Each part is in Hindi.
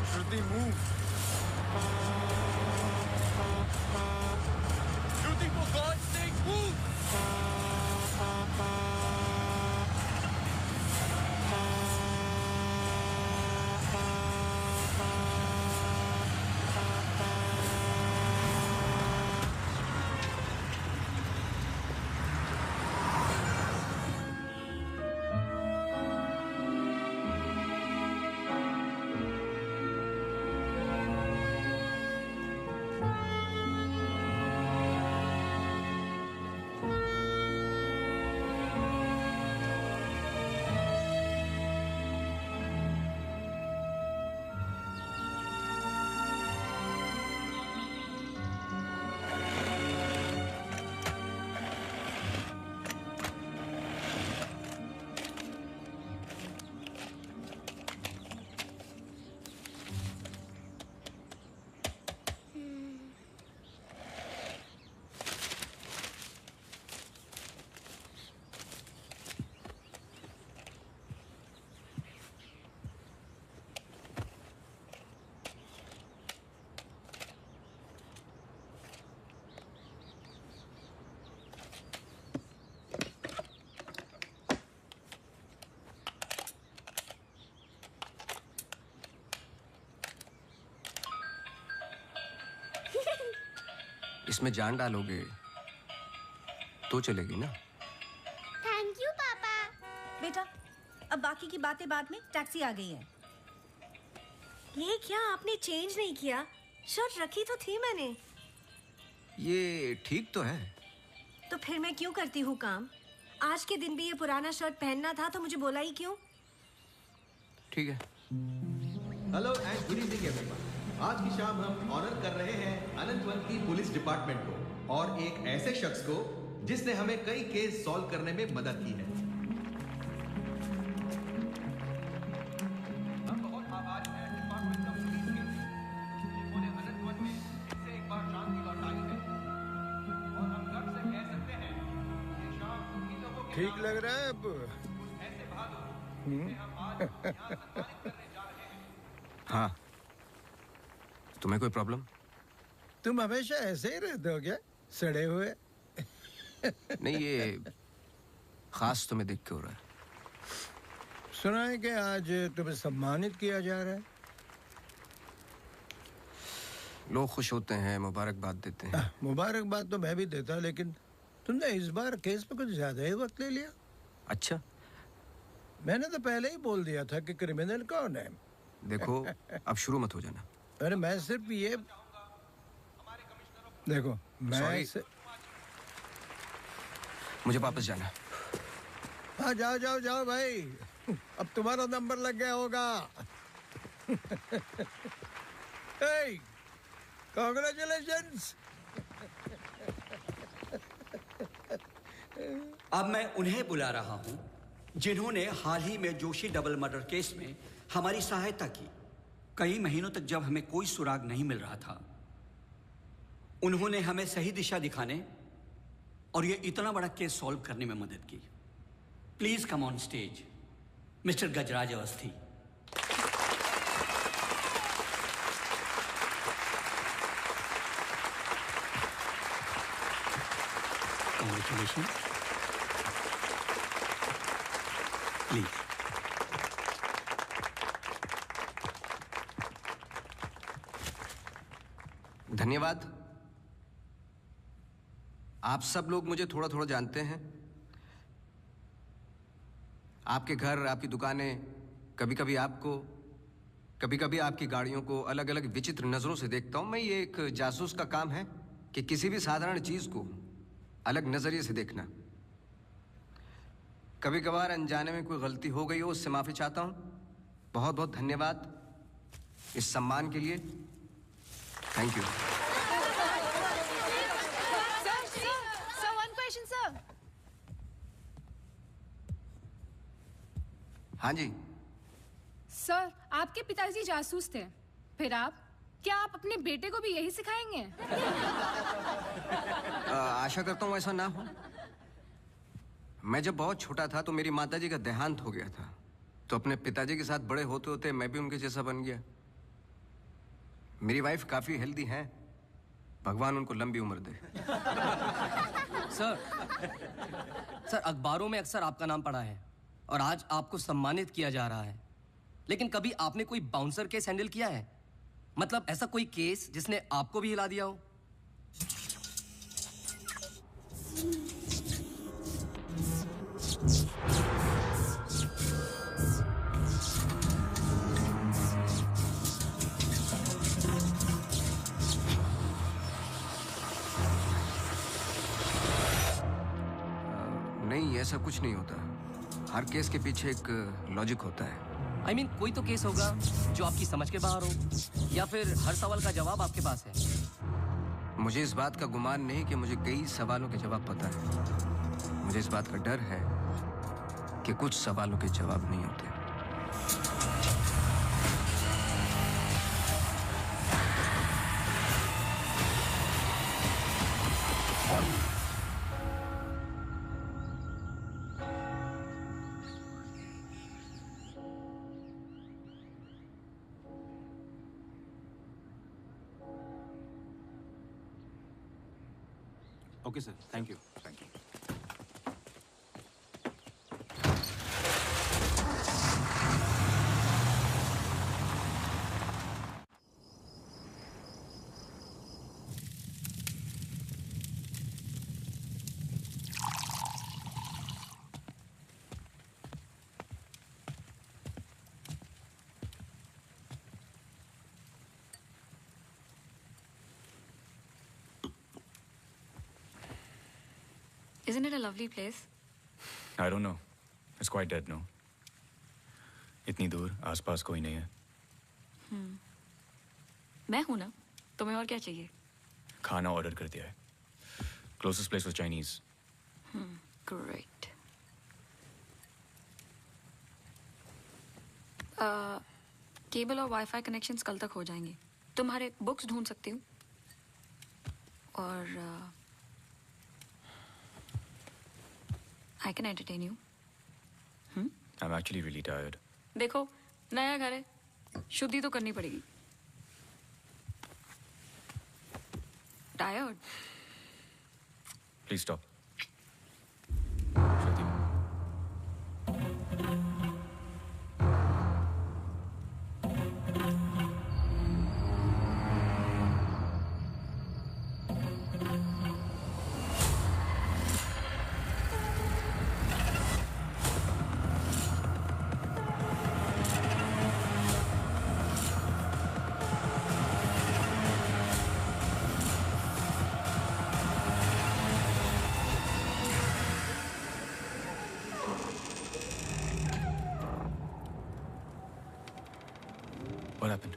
Shruti, move. Shruti, for God's sake, move. इसमें जान डालोगे तो चलेगी ना? थैंक यू पापा। बेटा, अब बाकी की बातें बाद में, टैक्सी आ गई है। ये क्या आपने चेंज नहीं किया? शर्ट रखी तो थी मैंने। ये ठीक तो है। तो फिर मैं क्यों करती हूँ काम? आज के दिन भी ये पुराना शर्ट पहनना था तो मुझे बोला ही क्यों? ठीक है। Hello and good evening everyone. आज की शाम हम ऑनर कर रहे हैं अनंतवन की पुलिस डिपार्टमेंट को और एक ऐसे शख्स को जिसने हमें कई केस सॉल्व करने में मदद की है। हम बहुत आभारी हैं डिपार्टमेंट ऑफ पुलिस के, जिन्होंने अनंतवन में इससे एक बार शांति लौटाई है और हम गर्व से कह सकते हैं कि शाम उन्हीं लोगों के ठीक लग रहा है अब? ऐसे बहादुर जिन्हें हम आज यहाँ सम्मानित करने जा रहे हैं। हाँ, तुम्हें कोई प्रॉब्लम? तुम हमेशा ऐसे ही रहते हो क्या, सड़े हुए? नहीं, ये खास तुम्हें देख के हो रहा है। सुना है कि आज तुम्हें सम्मानित किया जा रहा है। लोग खुश होते हैं, मुबारकबाद देते हैं। मुबारकबाद तो मैं भी देता, लेकिन तुमने इस बार केस पे कुछ ज्यादा ही वक्त ले लिया। अच्छा, मैंने तो पहले ही बोल दिया था कि क्रिमिनल कौन है। देखो अब शुरू मत हो जाना। अरे मैं सिर्फ ये देखो, मैं मुझे वापस जाना। हाँ, जाओ जाओ जाओ भाई, अब तुम्हारा नंबर लग गया होगा। कांग्रेचुलेशंस। अब मैं उन्हें बुला रहा हूं जिन्होंने हाल ही में जोशी डबल मर्डर केस में हमारी सहायता की। कई महीनों तक जब हमें कोई सुराग नहीं मिल रहा था, उन्होंने हमें सही दिशा दिखाने और ये इतना बड़ा केस सॉल्व करने में मदद की। Please come on stage mister Gajraj Awasthi. Congratulations. Please. धन्यवाद। आप सब लोग मुझे थोड़ा थोड़ा जानते हैं। आपके घर, आपकी दुकानें, कभी कभी आपको, कभी कभी आपकी गाड़ियों को अलग अलग विचित्र नजरों से देखता हूं। मैं, ये एक जासूस का काम है कि किसी भी साधारण चीज को अलग नजरिए से देखना। कभी कभार अनजाने में कोई गलती हो गई हो, उससे माफी चाहता हूं। बहुत बहुत धन्यवाद इस सम्मान के लिए। Thank you. Sir, one question, sir. हाँ जी। सर, आपके पिताजी जासूस थे, फिर आप? क्या आप अपने बेटे को भी यही सिखाएंगे? आशा करता हूँ ऐसा ना हो। मैं जब बहुत छोटा था तो मेरी माताजी का देहांत हो गया था, तो अपने पिताजी के साथ बड़े होते होते मैं भी उनके जैसा बन गया। मेरी वाइफ काफी हेल्दी है, भगवान उनको लंबी उम्र दे। सर अखबारों में अक्सर आपका नाम पड़ा है और आज आपको सम्मानित किया जा रहा है, लेकिन कभी आपने कोई बाउंसर केस हैंडल किया है? मतलब ऐसा कोई केस जिसने आपको भी हिला दिया हो? नहीं, ऐसा कुछ नहीं होता। हर केस के पीछे एक लॉजिक होता है। I mean, कोई तो केस होगा जो आपकी समझ के बाहर हो, या फिर हर सवाल का जवाब आपके पास है। मुझे इस बात का गुमान नहीं कि मुझे कई सवालों के जवाब पता है। मुझे इस बात का डर है कि कुछ सवालों के जवाब नहीं होते। Okay, sir. Thank you. Thank you. Isn't it a lovely place? I don't know. It's quite dead, no? इतनी दूर आसपास कोई नहीं है। मैं हूं ना, तुम्हें और क्या चाहिए? खाना ऑर्डर कर दिया है। Closest place was Chinese. Great. Cable और वाईफाई कनेक्शंस कल तक हो जाएंगे। तुम्हारे बुक्स ढूंढ सकती हूँ और I can entertain you. I'm actually really tired. देखो, नया घर है, शुद्धि तो करनी पड़ेगी। Tired? Please stop. What happened?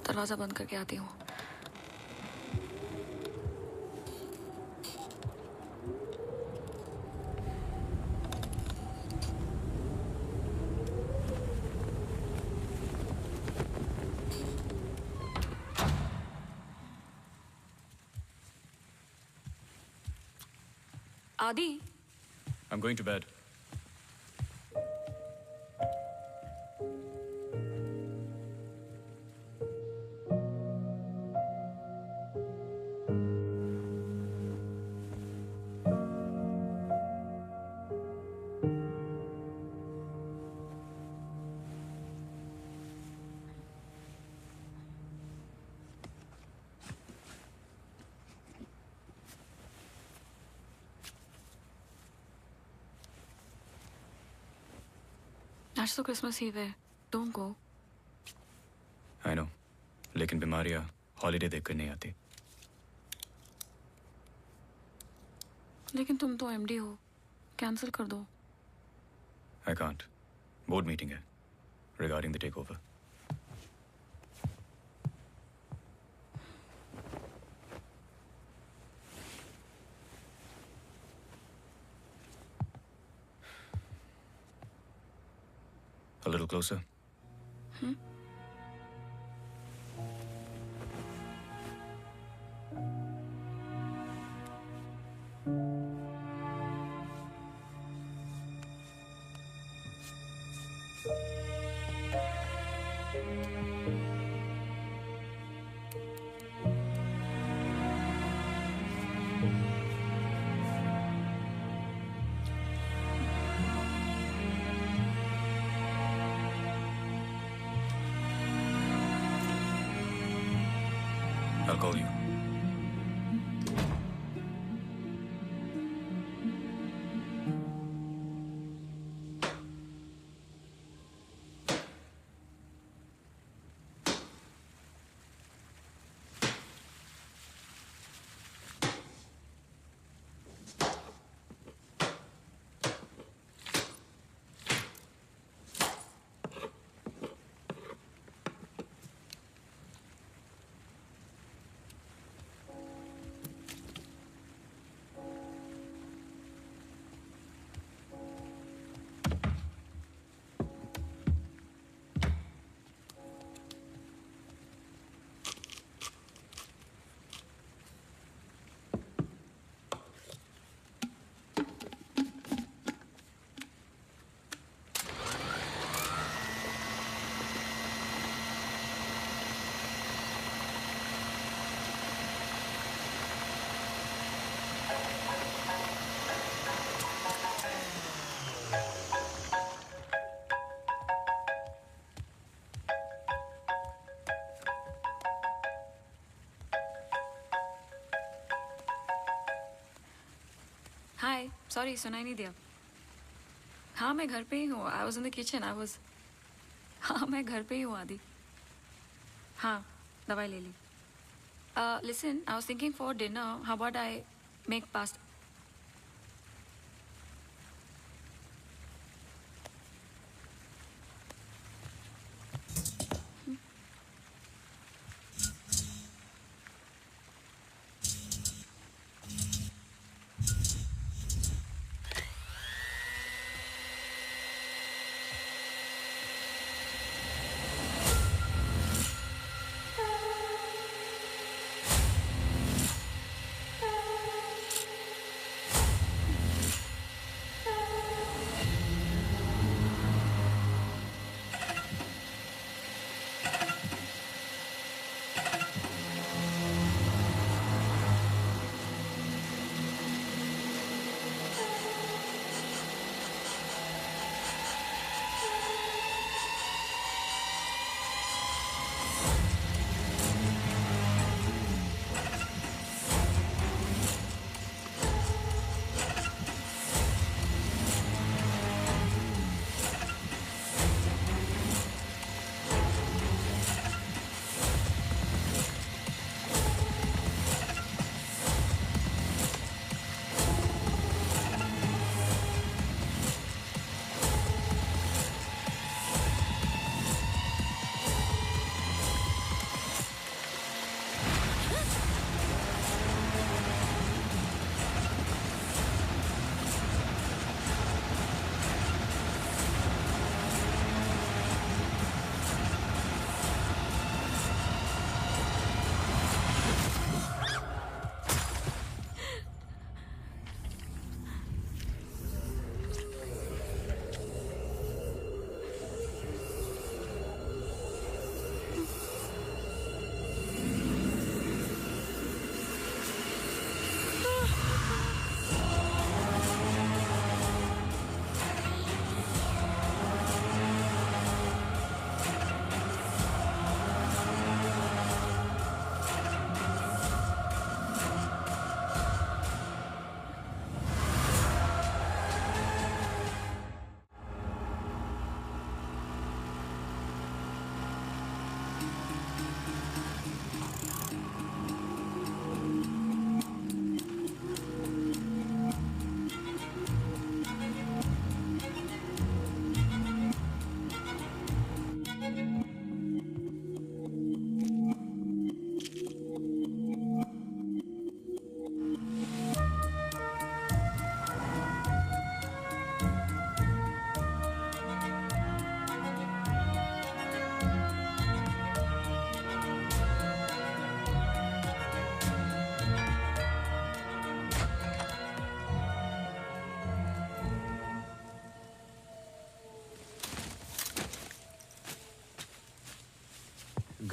दरवाजा बंद करके आती हूँ। आदि? I'm going to bed. आज तो क्रिसमस ईव है। Don't go. I know. लेकिन बीमारियां हॉलीडे देखकर नहीं आती। लेकिन तुम तो एमडी हो, कैंसिल कर दो। I can't. Board meeting है regarding the takeover. A little closer. I'll call you. Hi sorry सुनाई नहीं दिया। हाँ मैं घर पे ही हूँ। I was in the kitchen. हाँ मैं घर पे ही हूँ आदि। हाँ दवाई ले ली। Listen I was thinking for dinner how about I make pasta.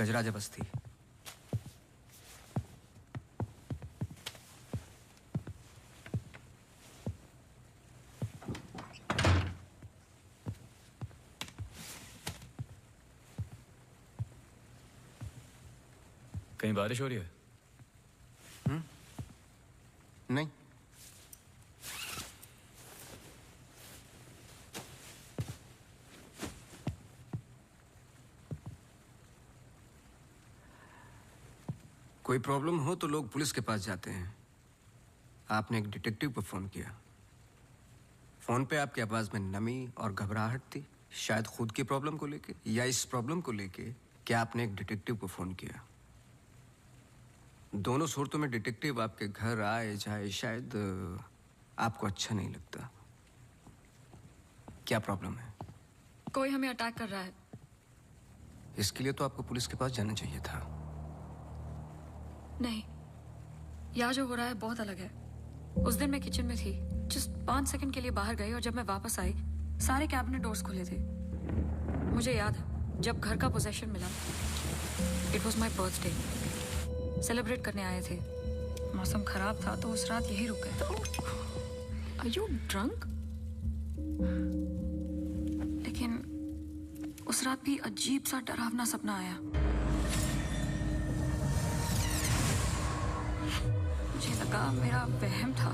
Gajraj Awasthi. कहीं बारिश हो रही है? नहीं। कोई प्रॉब्लम हो तो लोग पुलिस के पास जाते हैं। आपने एक डिटेक्टिव को फोन किया। फोन पे आपकी आवाज में नमी और घबराहट थी, शायद खुद की प्रॉब्लम को लेके या इस प्रॉब्लम को लेके कि आपने एक डिटेक्टिव को फोन किया। दोनों सूरतों में डिटेक्टिव आपके घर आए जाए शायद आपको अच्छा नहीं लगता। क्या प्रॉब्लम है? कोई हमें अटैक कर रहा है। इसके लिए तो आपको पुलिस के पास जाना चाहिए था। नहीं, यहाँ जो हो रहा है बहुत अलग है। उस दिन मैं किचन में थी, जस्ट 5 सेकंड के लिए बाहर गई और जब मैं वापस आई सारे कैबिनेट डोर्स खुले थे। मुझे याद है जब घर का पोजेशन मिला, it was my birthday, celebrate करने आए थे। मौसम खराब था तो उस रात यही रुक गए। Are you drunk? लेकिन उस रात भी अजीब सा डरावना सपना आया। मुझे लगा मेरा वहम था।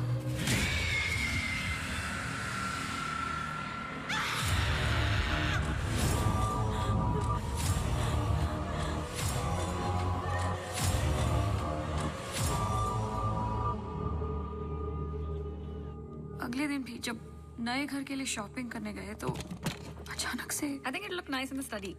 अगले दिन भी जब नए घर के लिए शॉपिंग करने गए तो अचानक से I think it look nice in the study.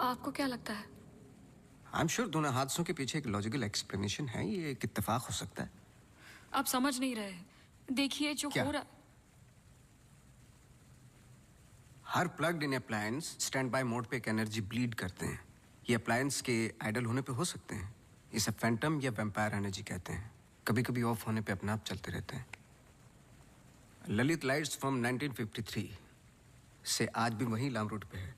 आपको क्या लगता है? आई एम श्योर दोनों हादसों के पीछे एक लॉजिकल एक्सप्लेनेशन है। ये एक इत्तेफाक हो सकता है। आप समझ नहीं रहे। देखिए जो क्या? हो रहा। हर plugged in appliance standby mode पे एक एनर्जी ब्लीड करते हैं। ये अप्लायंस के आइडल होने पे हो सकते हैं। इसे फैंटम या वैम्पायर एनर्जी कहते हैं। कभी कभी ऑफ होने पे अपने आप चलते रहते हैं। ललित लाइट्स फ्रॉम 1953 से आज भी वही लाम रोड पे है।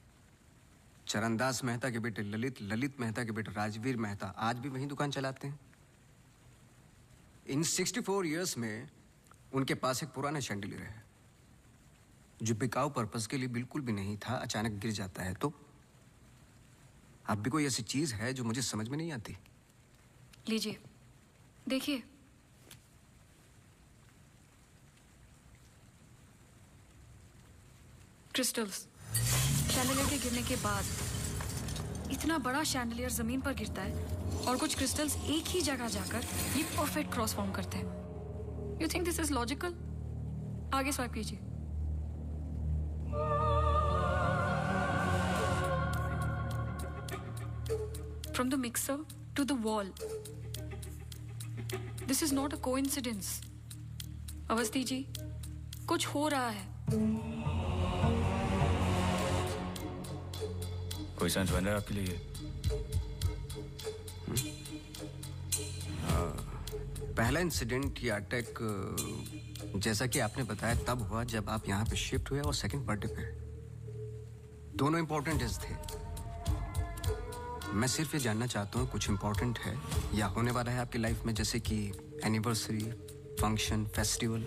चरणदास मेहता के बेटे ललित, ललित मेहता के बेटे राजवीर मेहता आज भी वही दुकान चलाते हैं। इन 64 इयर्स में उनके पास एक पुराना शैंडिलियर है जो बिकाऊ पर्पस के लिए बिल्कुल भी नहीं था, अचानक गिर जाता है। तो अब भी कोई ऐसी चीज है जो मुझे समझ में नहीं आती। लीजिए देखिए। क्रिस्टल्स। शैंडलियर के गिरने के बाद इतना बड़ा शैंडलियर जमीन पर गिरता है और कुछ क्रिस्टल्स एक ही जगह जाकर ये परफेक्ट क्रॉस फॉर्म करते हैं। You think this is logical? आगे स्वाइप कीजिए। From the mixer to the wall. This is not a coincidence. Awasthi ji, कुछ हो रहा है। कोई सेंस बन रहा है आपके लिए? पहला इंसिडेंट या अटैक जैसा कि आपने बताया तब हुआ जब आप यहाँ पे शिफ्ट हुए और सेकंड बर्थडे पे। दोनों इंपॉर्टेंट डेज थे। मैं सिर्फ ये जानना चाहता हूँ कुछ इंपॉर्टेंट है या होने वाला है आपकी लाइफ में, जैसे कि एनिवर्सरी, फंक्शन, फेस्टिवल।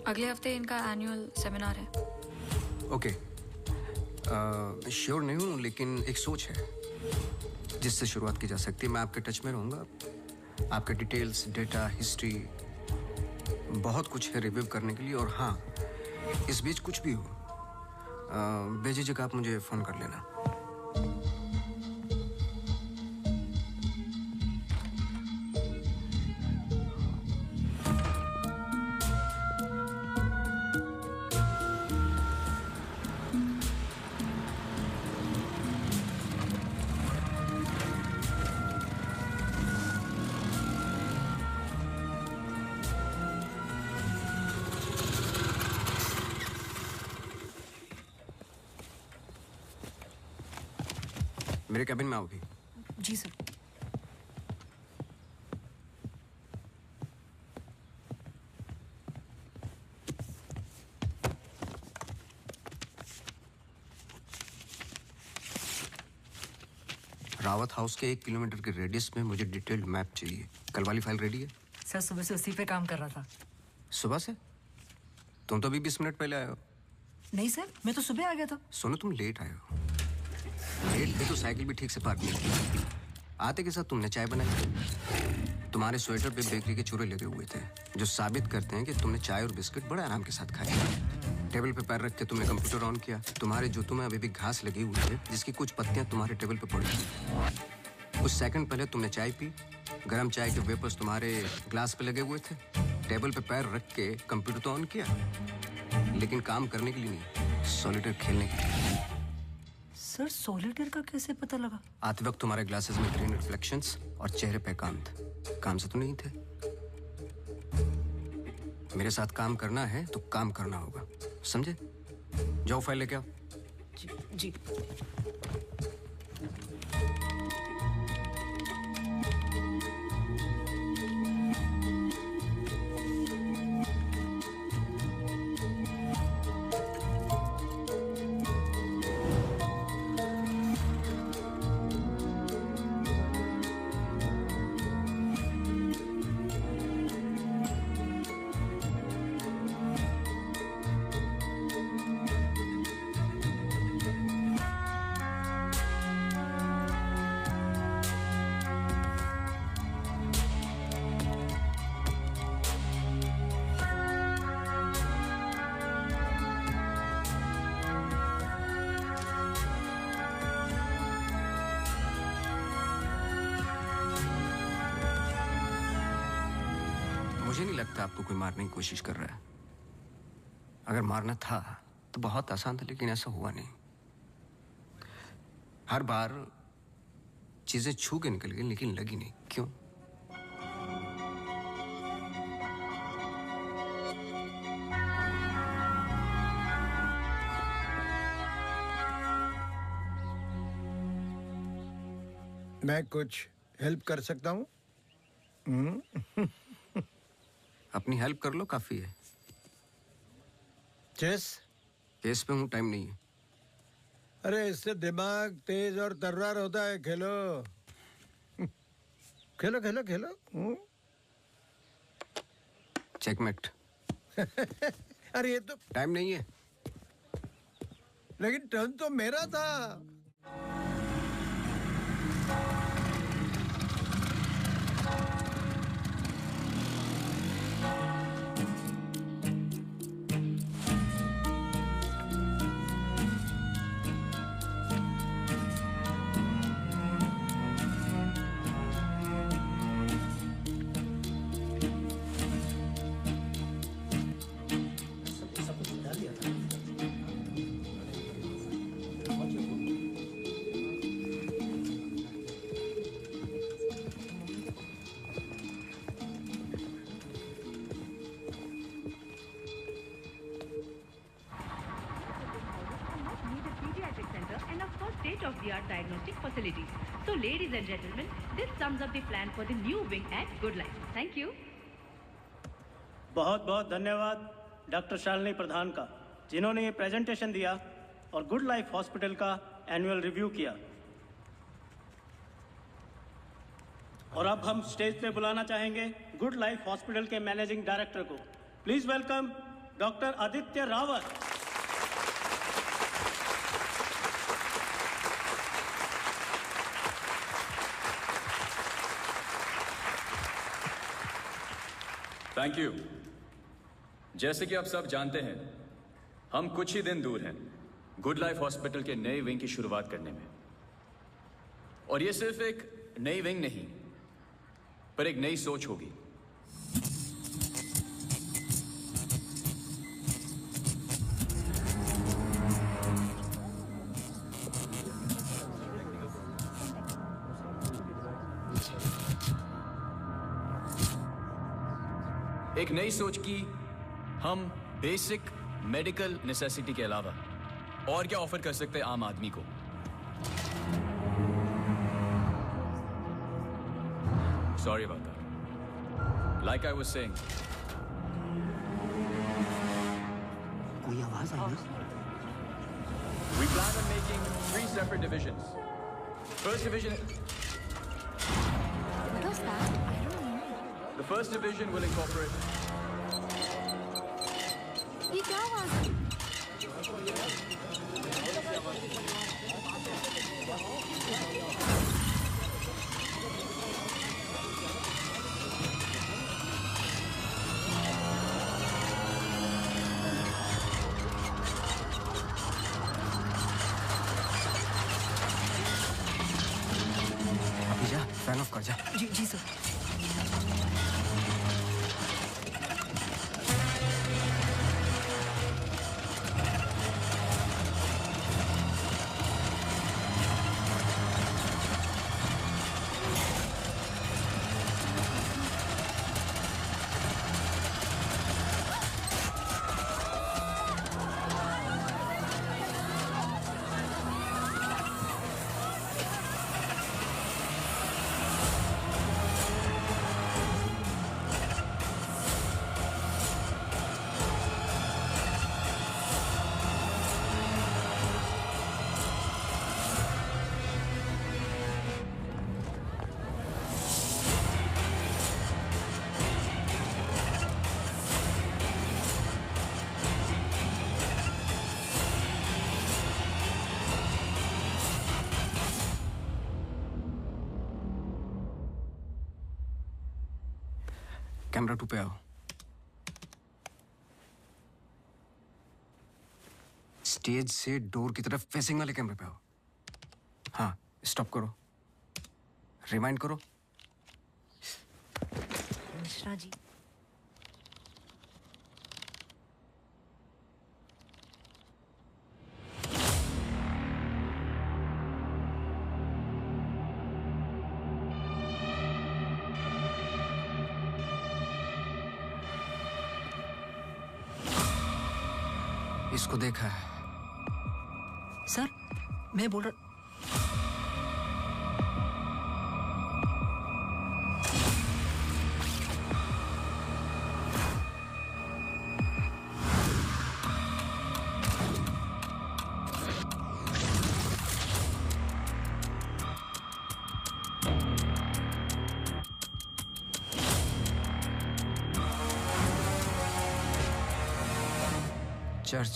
अगले हफ्ते इनका एनुअल सेमिनार है। ओके, श्योर नहीं हूँ लेकिन एक सोच है जिससे शुरुआत की जा सकती है। मैं आपके टच में रहूँगा। आपके डिटेल्स, डेटा, हिस्ट्री, बहुत कुछ है रिव्यू करने के लिए। और हाँ, इस बीच कुछ भी हो बेझिझक आप मुझे फ़ोन कर लेना। मेरे कैबिन में आओ भी। जी सर। रावत हाउस के 1 किलोमीटर के रेडियस में मुझे डिटेल्ड मैप चाहिए। कल वाली फाइल रेडी है? सर सुबह से उसी पे काम कर रहा था। सुबह से? तुम तो अभी 20 मिनट पहले आए हो। नहीं सर, मैं तो सुबह आ गया था। सुनो, तुम लेट आए हो। लेट थे तो साइकिल भी ठीक से पार्क नहीं की। आते के साथ तुमने चाय बनाई। तुम्हारे स्वेटर पे बेकरी के चूरे लगे हुए थे जो साबित करते हैं कि तुमने चाय और बिस्किट बड़े आराम के साथ खाए। टेबल पे पैर रख के तुमने कंप्यूटर ऑन किया। तुम्हारे जूतों में अभी भी घास लगी हुई है जिसकी कुछ पत्तियां तुम्हारे टेबल पे पड़ी थी। कुछ सेकंड पहले तुमने चाय पी। गर्म चाय के वेपर्स तुम्हारे ग्लास पे लगे हुए थे। टेबल पे पैर रख के कंप्यूटर तो ऑन किया, लेकिन काम करने के लिए नहीं, सॉलिटेयर खेलने के लिए। सर सॉलिटेयर का कैसे पता लगा? आते वक्त तुम्हारे ग्लासेस में ग्रीन रिफ्लेक्शंस और चेहरे पे काम था। काम से तो नहीं थे। मेरे साथ काम करना है तो काम करना होगा, समझे? जाओ फाइल लेके आओ। जी। मुझे नहीं लगता आपको कोई मारने की कोशिश कर रहा है। अगर मारना था तो बहुत आसान था, लेकिन ऐसा हुआ नहीं। हर बार चीजें छू के निकल गई लेकिन लगी नहीं। क्यों? मैं कुछ हेल्प कर सकता हूँ? अपनी हेल्प कर लो, काफी है। चेस? केस पे हूँ, टाइम नहीं है। अरे इससे दिमाग तेज और तर्रार होता है। खेलो खेलो खेलो खेलो। चेकमेट। अरे ये तो टाइम नहीं है। लेकिन टर्न तो मेरा था। state-of-the-art diagnostic facilities. So, ladies and gentlemen, this sums up the plan for the new wing at Good Life. Thank you. बहुत बहुत धन्यवाद डॉक्टर शालिनी प्रधान का, जिन्होंने ये प्रेजेंटेशन दिया और गुड लाइफ हॉस्पिटल का एनुअल रिव्यू किया। और अब हम स्टेज पे बुलाना चाहेंगे गुड लाइफ हॉस्पिटल के मैनेजिंग डायरेक्टर को। Please welcome doctor Aditya Rawat. Thank you. जैसे कि आप सब जानते हैं, हम कुछ ही दिन दूर हैं गुड लाइफ हॉस्पिटल के नए विंग की शुरुआत करने में। और ये सिर्फ एक नई विंग नहीं, पर एक नई सोच होगी। एक नई सोच की हम बेसिक मेडिकल नेसेसिटी के अलावा और क्या ऑफर कर सकते हैं आम आदमी को। Sorry about that. Like I was saying. कोई आवाज आई ना? We plan on making 3 separate divisions. First division. What was that? I don't know. The first division will incorporate. ये क्या आवाज है? अभी जा, फैन ऑफ कर जा। जी जी सर। कैमरा 2 पे आओ। स्टेज से डोर की तरफ फेसिंग वाले कैमरे पे आओ। हाँ, स्टॉप करो, रिवाइंड करो। मिश्रा जी। इसको देखा है? सर, मैं बोल रहा। चर्च।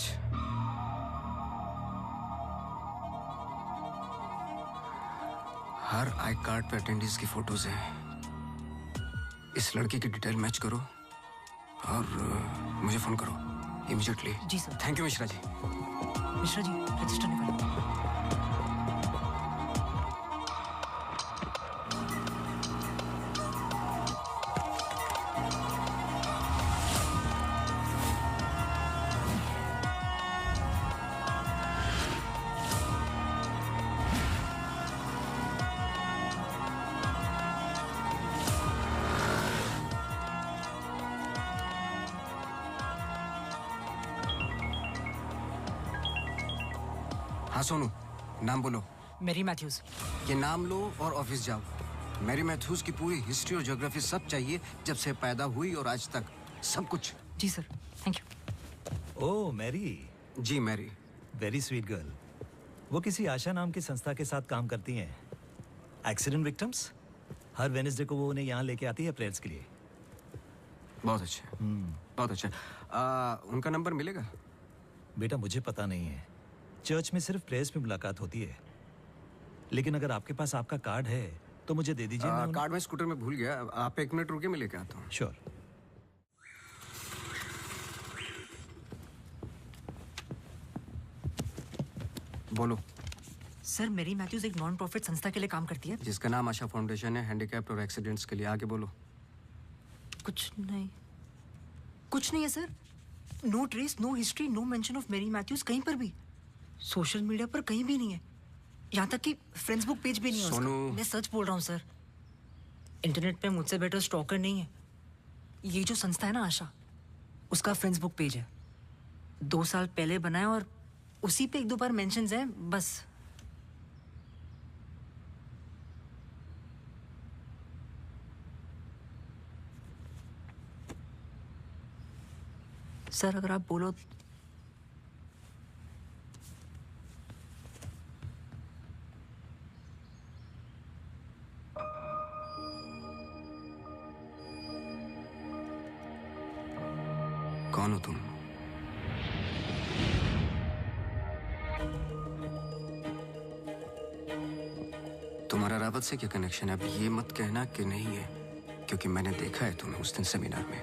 हर आई कार्ड पे अटेंडेंस की फोटोज हैं। इस लड़के की डिटेल मैच करो और मुझे फोन करो इमीडिएटली। जी sir. Thank you Mishra ji. Mishra ji, register निकालो। हाँ सोनू, नाम बोलो। Mary Matthews. ये नाम लो और ऑफिस जाओ। मैरी मैथ्यूज की पूरी हिस्ट्री और ज्योग्राफी सब चाहिए, जब से पैदा हुई और आज तक सब कुछ। जी sir, thank you. Oh Mary. जी मैरी। Very sweet girl. वो किसी आशा नाम की संस्था के साथ काम करती हैं। Accident victims. हर वेडनेसडे को वो उन्हें यहाँ लेके आती है प्रेयर्स के लिए। बहुत अच्छा, बहुत अच्छा। उनका नंबर मिलेगा? बेटा मुझे पता नहीं है, चर्च में सिर्फ प्रेयर्स में मुलाकात होती है। लेकिन अगर आपके पास आपका कार्ड है तो मुझे दे दीजिए। कार्ड मैं स्कूटर में भूल गया, आप 1 मिनट रुके, मैं लेके आता हूँ। श्योर। बोलो। सर, मैरी मैथ्यूज एक नॉन प्रॉफिट संस्था के लिए काम करती है जिसका नाम आशा फाउंडेशन है, हैंडीकैप्ड और एक्सीडेंट्स के लिए। आगे बोलो। कुछ नहीं, कुछ नहीं है sir. No trace, no history, no mention of Mary Matthews कहीं पर भी। सोशल मीडिया पर कहीं भी नहीं है, यहाँ तक कि फ्रेंड्स बुक पेज भी नहीं है उसका। मैं सच बोल रहा हूँ सर, इंटरनेट पे मुझसे बेटर स्टॉकर नहीं है। ये जो संस्था है ना आशा, उसका फ्रेंड्स बुक पेज है, 2 साल पहले बनाया और उसी पे 1-2 बार मेंशंस हैं बस। सर अगर आप बोलो कौन हो तुम? तुम्हारा रावत से क्या कनेक्शन है? अब ये मत कहना कि नहीं है, क्योंकि मैंने देखा है तुम्हें उस दिन सेमिनार में।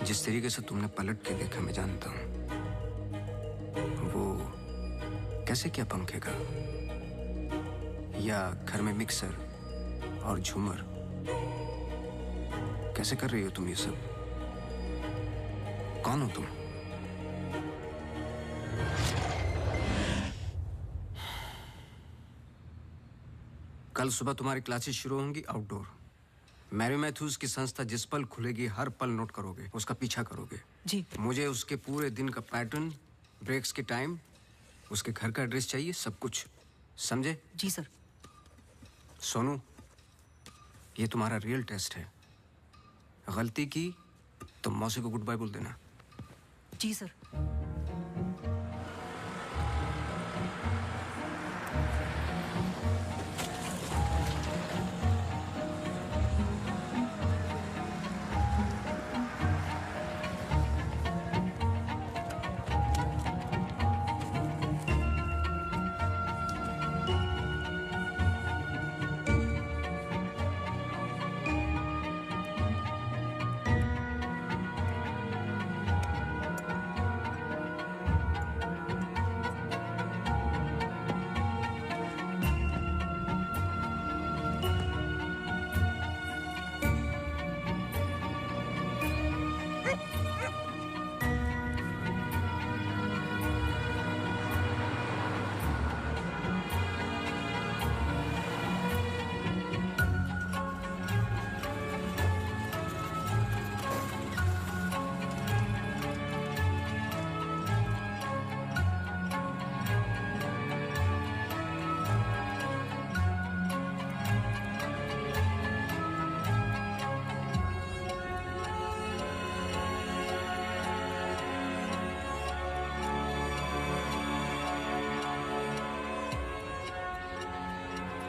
जिस तरीके से तुमने पलट के देखा मैं जानता हूं। वो कैसे क्या पंखे का, या घर में मिक्सर और झूमर, कैसे कर रही हो तुम ये सब? कौन हो तुम? कल सुबह तुम्हारी क्लासेस शुरू होंगी आउटडोर। मैरी मैथ्यूज की संस्था जिस पल खुलेगी हर पल नोट करोगे, उसका पीछा करोगे। जी। मुझे उसके पूरे दिन का पैटर्न, ब्रेक्स के टाइम, उसके घर का एड्रेस चाहिए, सब कुछ। समझे? जी सर। सोनू, ये तुम्हारा रियल टेस्ट है। गलती की तो मौसी को गुड बाय बोल देना। जी sir.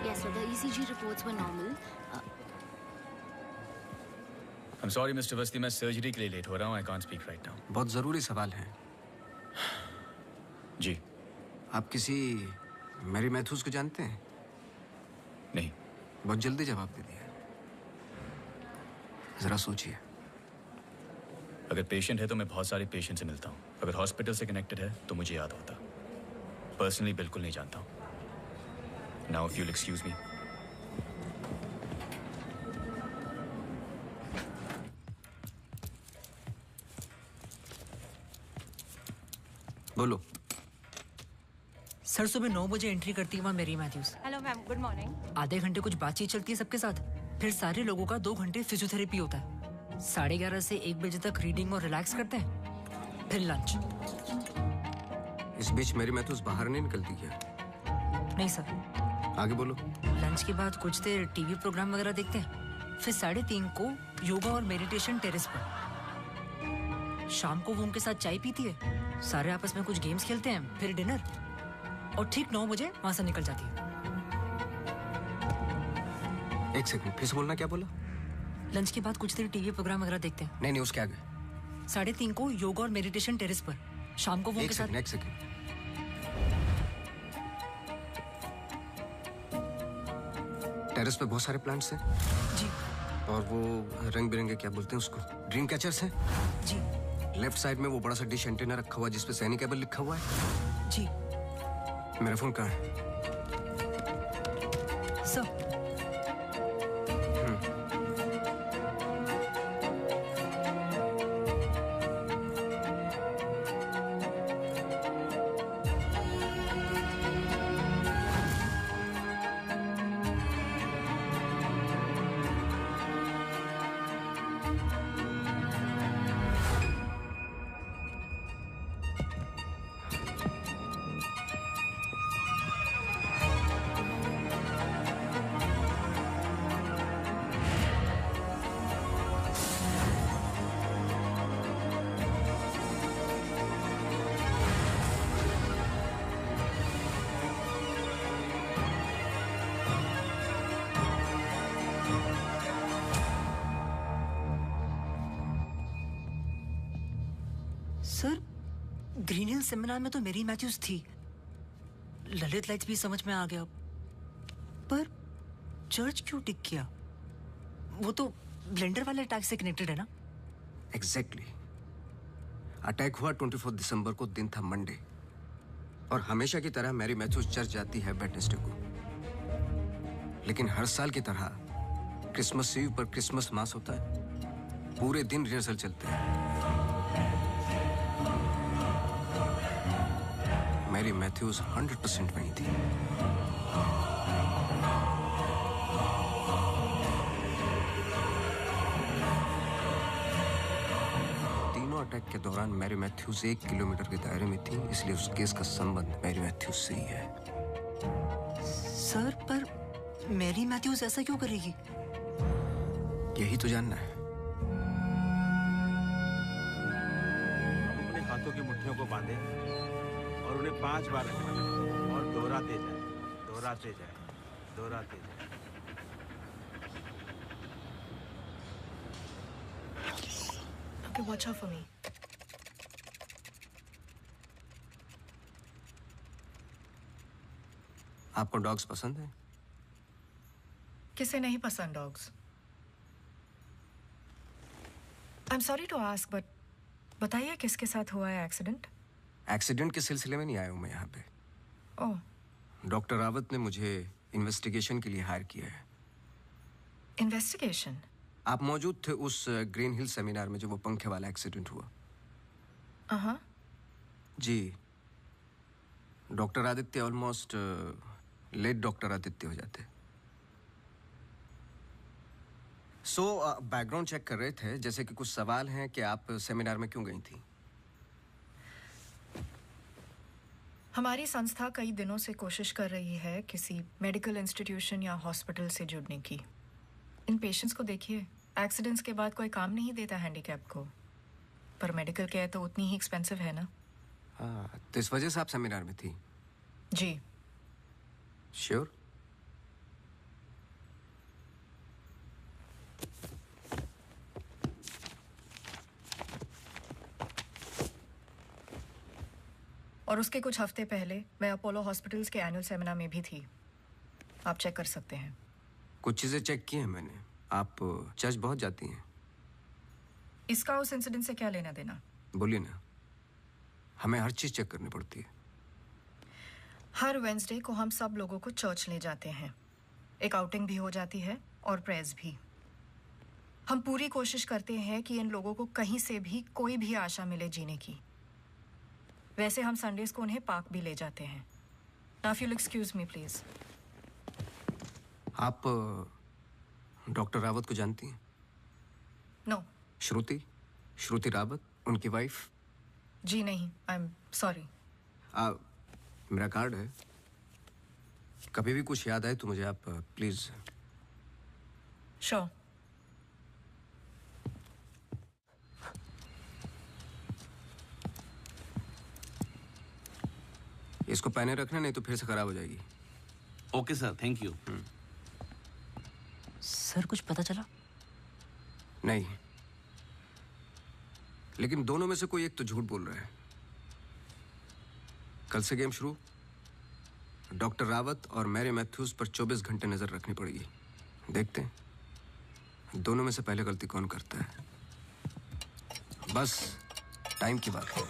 Yes, so the ECG reports were normal. I'm sorry, Mr. Vasti, मैं सर्जरी के लिए लेट हो रहा हूँ। I can't speak right now. बहुत जरूरी सवाल है। जी। आप किसी मैरी मैथ्यूज को जानते हैं? नहीं। बहुत जल्दी जवाब दे दिया। जरा सोचिए। अगर पेशेंट है तो मैं बहुत सारे पेशेंट से मिलता हूँ। अगर हॉस्पिटल से कनेक्टेड है तो मुझे याद होता। पर्सनली बिल्कुल नहीं जानता हूँ। Now, if you'll excuse me. बोलो। सर सुबह 9 बजे एंट्री करती है वहाँ Mary Matthews. Hello ma'am, good morning. आधे घंटे कुछ बातचीत चलती है सबके साथ, फिर सारे लोगों का 2 घंटे फिजियोथेरेपी होता है। 11:30 से 1 बजे तक रीडिंग और रिलैक्स करते हैं, फिर लंच। इस बीच मेरी मैथ्यूज बाहर नहीं निकलती क्या? नहीं सर। आगे बोलो। लंच के बाद कुछ देर टीवी प्रोग्राम वगैरह देखते हैं, फिर 3:30 को योगा और मेडिटेशन टेरेस पर। शाम को वो उनके साथ चाय पीती है, सारे आपस में कुछ गेम्स खेलते हैं, फिर डिनर, और ठीक 9 बजे वहां से निकल जाती है। एक सेकंड, फिर से बोलना, क्या बोला? लंच के बाद कुछ देर टीवी प्रोग्राम वगैरह देखते हैं। नहीं, उसके आगे। 3:30 को योगा और मेडिटेशन टेरेस पर। शाम को वो उनके साथ। एक सेकंड। टेरेस पे बहुत सारे प्लांट्स हैं। जी। और वो रंग बिरंगे, क्या बोलते हैं उसको, ड्रीम कैचर्स हैं। जी। लेफ्ट साइड में वो बड़ा सा डिश एंटीना रखा हुआ है जिसपे सैनिकेबल लिखा हुआ है। जी। मेरा फोन कहाँ है? सर। ग्रीन हिल सेमिनार में तो मेरी मैथ्यूज थी, ललित लाइट्स भी समझ में आ गया, पर चर्च क्यों टिक किया? वो तो ब्लेंडर वाले अटैक से कनेक्टेड है ना? एग्जैक्टली। अटैक हुआ 24 दिसंबर को, दिन था मंडे, और हमेशा की तरह मैरी मैथ्यूज चर्च जाती है वेडनेसडे को। लेकिन हर साल की तरह क्रिसमस ईव पर क्रिसमस मास होता है, पूरे दिन रिहर्सल चलते हैं। मैरी मैथ्यूज 100% वहीं थी। तीनों अटैक के दौरान मैरी मैथ्यूज 1 किलोमीटर के दायरे में थी, इसलिए उस केस का संबंध मैरी मैथ्यूज से ही है। सर, पर मैरी मैथ्यूज ऐसा क्यों करेगी? यही तो जानना है। अपने हाथों की मुट्ठियों को बांधे और उन्हें 5 बार रखना और दोहराते जाए, दोहराते जाए, दोहराते जाए। Okay, watch out for me. आपको डॉग्स पसंद है? किसे नहीं पसंद dogs? I'm sorry to ask, but बताइए किसके साथ हुआ है एक्सीडेंट? एक्सीडेंट के सिलसिले में नहीं आया हूं मैं यहाँ पे। ओह, डॉक्टर रावत ने मुझे इन्वेस्टिगेशन के लिए हायर किया है। इन्वेस्टिगेशन? आप मौजूद थे उस ग्रीन हिल सेमिनार में जो वो पंखे वाला एक्सीडेंट हुआ? हाँ। जी। Doctor Aditya almost late doctor Aditya हो जाते। बैकग्राउंड चेक कर रहे थे, जैसे कि कुछ सवाल हैं कि आप सेमिनार में क्यों गई थी? हमारी संस्था कई दिनों से कोशिश कर रही है किसी मेडिकल इंस्टीट्यूशन या हॉस्पिटल से जुड़ने की। इन पेशेंट्स को देखिए, एक्सीडेंट्स के बाद कोई काम नहीं देता हैंडीकैप को, पर मेडिकल केयर तो उतनी ही एक्सपेंसिव है ना। हाँ, तो इस वजह से आप सेमिनार में थी? जी। श्योर? और उसके कुछ हफ्ते पहले मैं अपोलो हॉस्पिटल्स के एनुअल सेमिनार में भी थी, आप चेक कर सकते हैं। कुछ चीजें चेक की हैं मैंने। आप चर्च बहुत जाती हैं। इसका उस इंसिडेंट से क्या लेना देना? बोलिए ना, हमें हर चीज चेक करनी पड़ती है। हर वेंसडे को हम सब लोगों को चर्च ले जाते हैं, एक आउटिंग भी हो जाती है और प्रेयर्स भी। हम पूरी कोशिश करते हैं कि इन लोगों को कहीं से भी कोई भी आशा मिले जीने की। वैसे हम संडेज को उन्हें पार्क भी ले जाते हैं। Now if you'll excuse me, please. आप डॉक्टर रावत को जानती हैं? No. श्रुति रावत, उनकी वाइफ? जी नहीं, I'm sorry. मेरा कार्ड है, कभी भी कुछ याद आए तो मुझे आप प्लीज। Sure. इसको पहने रखना, नहीं तो फिर से खराब हो जाएगी। Okay sir, thank you. Sir, कुछ पता चला? नहीं, लेकिन दोनों में से कोई एक तो झूठ बोल रहा है। कल से गेम शुरू। डॉक्टर रावत और मैरी मैथ्यूज पर 24 घंटे नजर रखनी पड़ेगी। देखते हैं दोनों में से पहले गलती कौन करता है। बस टाइम की बात है।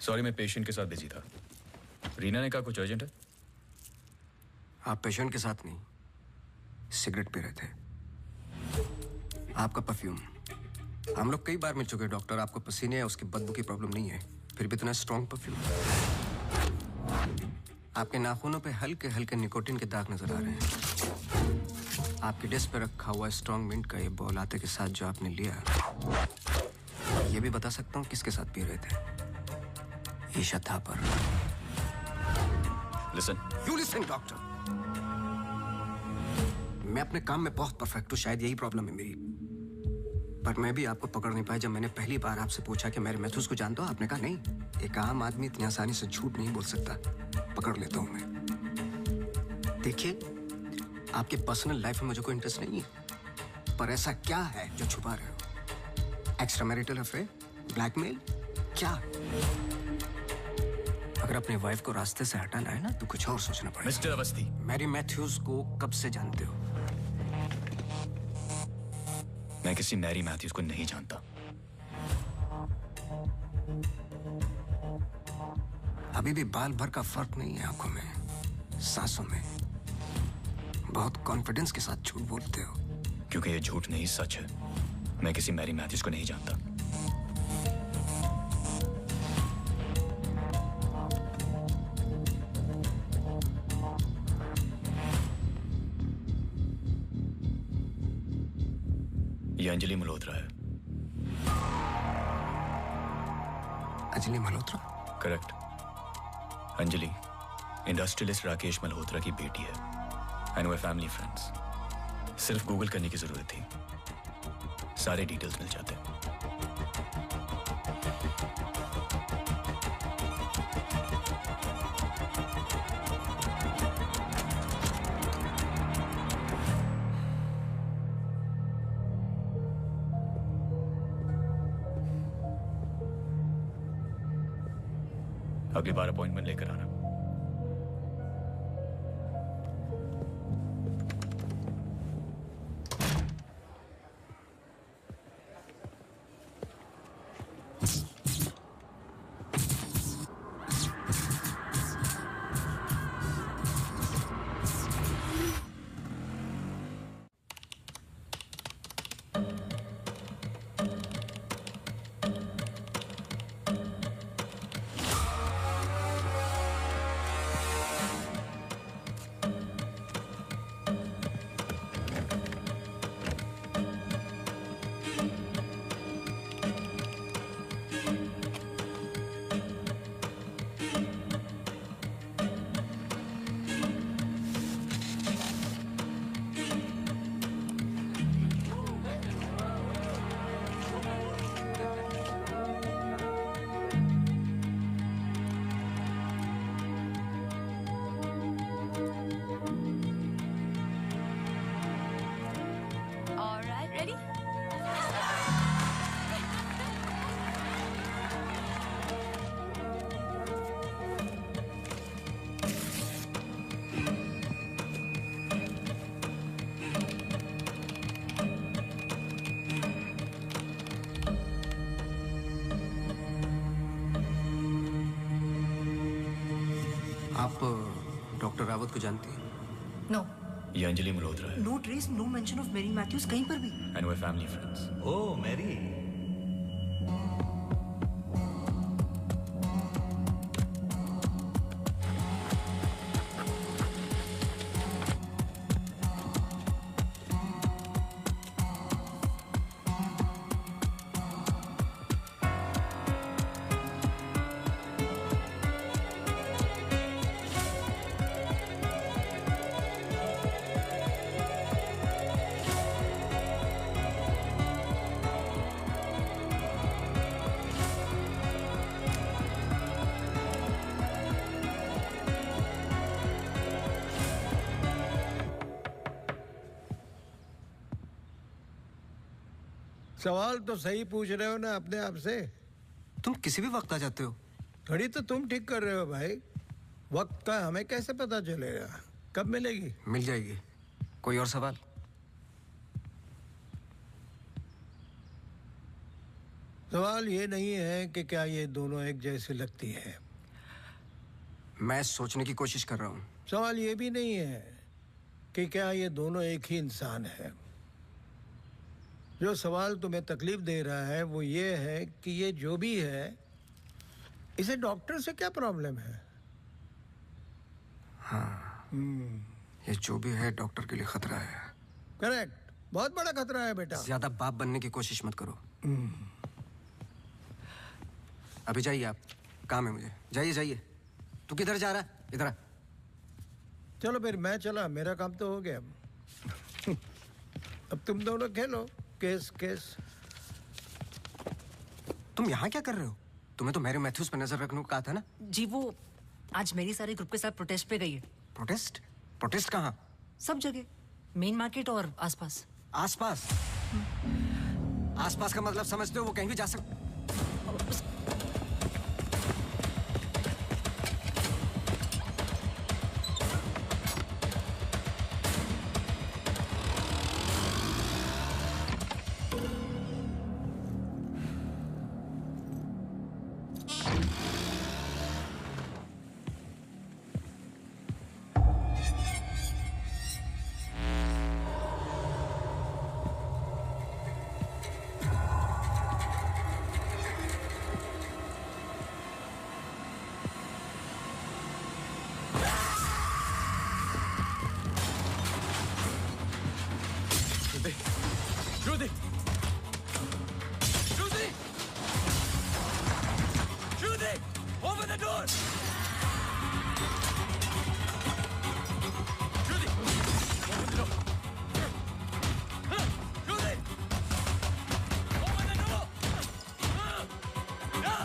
सॉरी, मैं पेशेंट के साथ बिजी था। रीना ने कहा कुछ अर्जेंट है। आप पेशेंट के साथ नहीं, सिगरेट पी रहे थे। आपका परफ्यूम, हम लोग कई बार मिल चुके हैं डॉक्टर। आपको पसीने या उसकी बदबू की प्रॉब्लम नहीं है, फिर भी इतना स्ट्रॉन्ग परफ्यूम। आपके नाखूनों पे हल्के हल्के निकोटिन के दाग नजर आ रहे हैं। आपकी डेस्क पे रखा हुआ स्ट्रॉन्ग मिंट का ये बॉल आते के साथ जो आपने लिया, ये भी बता सकता हूँ किसके साथ पी रहे थे। Isha Thapar. Listen. You listen doctor. मैं अपने काम में बहुत परफेक्ट हूँ, शायद यही प्रॉब्लम है मेरी। पर मैं भी आपको पकड़ नहीं पाया जब मैंने पहली बार आपसे पूछा कि मैरी मैथ्यूज को जानते हो। आपने कहा नहीं। एक आम आदमी इतनी आसानी से झूठ नहीं बोल सकता। पकड़ लेता हूं मैं। देखिए, आपके पर्सनल लाइफ में मुझे कोई इंटरेस्ट नहीं है, पर ऐसा क्या है जो छुपा रहे हो? एक्स्ट्रा मैरिटल अफेयर, ब्लैकमेल, क्या? अगर अपनी वाइफ को रास्ते से हटाना है ना तो कुछ और सोचना पड़ेगा। मिस्टर अवस्थी, मैरी मैथ्यूज को कब से जानते हो? मैं किसी मैरी मैथ्यूज को नहीं जानता। अभी भी बाल भर का फर्क नहीं है आंखों में, सांसों में। बहुत कॉन्फिडेंस के साथ झूठ बोलते हो। क्योंकि ये झूठ नहीं, सच है। मैं किसी मैरी मैथ्यूज को नहीं जानता। ये अंजलि मल्होत्रा है। अंजलि मल्होत्रा? करेक्ट। अंजलि इंडस्ट्रियलिस्ट राकेश मल्होत्रा की बेटी है। And they family friends. सिर्फ गूगल करने की जरूरत थी, सारे डिटेल्स मिल जाते। अगली बार अपॉइंटमेंट लेकर आना। आप डॉक्टर रावत को जानती हैं? नो। ये अंजलि मल्होत्रा है। No trace, no mention of Mary Matthews कहीं पर भी। And they family friends. Oh Mary. सवाल तो सही पूछ रहे हो ना अपने आप से। तुम किसी भी वक्त आ जाते हो। घड़ी तो तुम ठीक कर रहे हो भाई, वक्त का हमें कैसे पता चलेगा? कब मिलेगी? मिल जाएगी। कोई और सवाल? सवाल ये नहीं है कि क्या ये दोनों एक जैसी लगती है। मैं सोचने की कोशिश कर रहा हूँ। सवाल ये भी नहीं है कि क्या ये दोनों एक ही इंसान है। जो सवाल तुम्हें तकलीफ दे रहा है वो ये है कि ये जो भी है, इसे डॉक्टर से क्या प्रॉब्लम है? हाँ, ये जो भी है डॉक्टर के लिए खतरा है। करेक्ट, बहुत बड़ा खतरा है बेटा। ज्यादा बाप बनने की कोशिश मत करो। अभी जाइए आप, काम है मुझे। जाइए जाइए। तू किधर जा रहा है? इधर आ। चलो फिर मैं चला, मेरा काम तो हो गया। अब तुम दोनों खेलो केस केस। तुम यहाँ क्या कर रहे हो? तुम्हें तो मैरी मैथ्यूज पर नजर रखने को कहा था ना? जी वो आज मेरी सारे ग्रुप के साथ प्रोटेस्ट पे गई है। प्रोटेस्ट? प्रोटेस्ट कहाँ? सब जगह, मेन मार्केट और आसपास। आसपास? आसपास का मतलब समझते हो? वो कहीं भी जा सकते। Judy! Judy! Judy! Open the door! Judy! Open the door! Judy! Open the door! Yeah!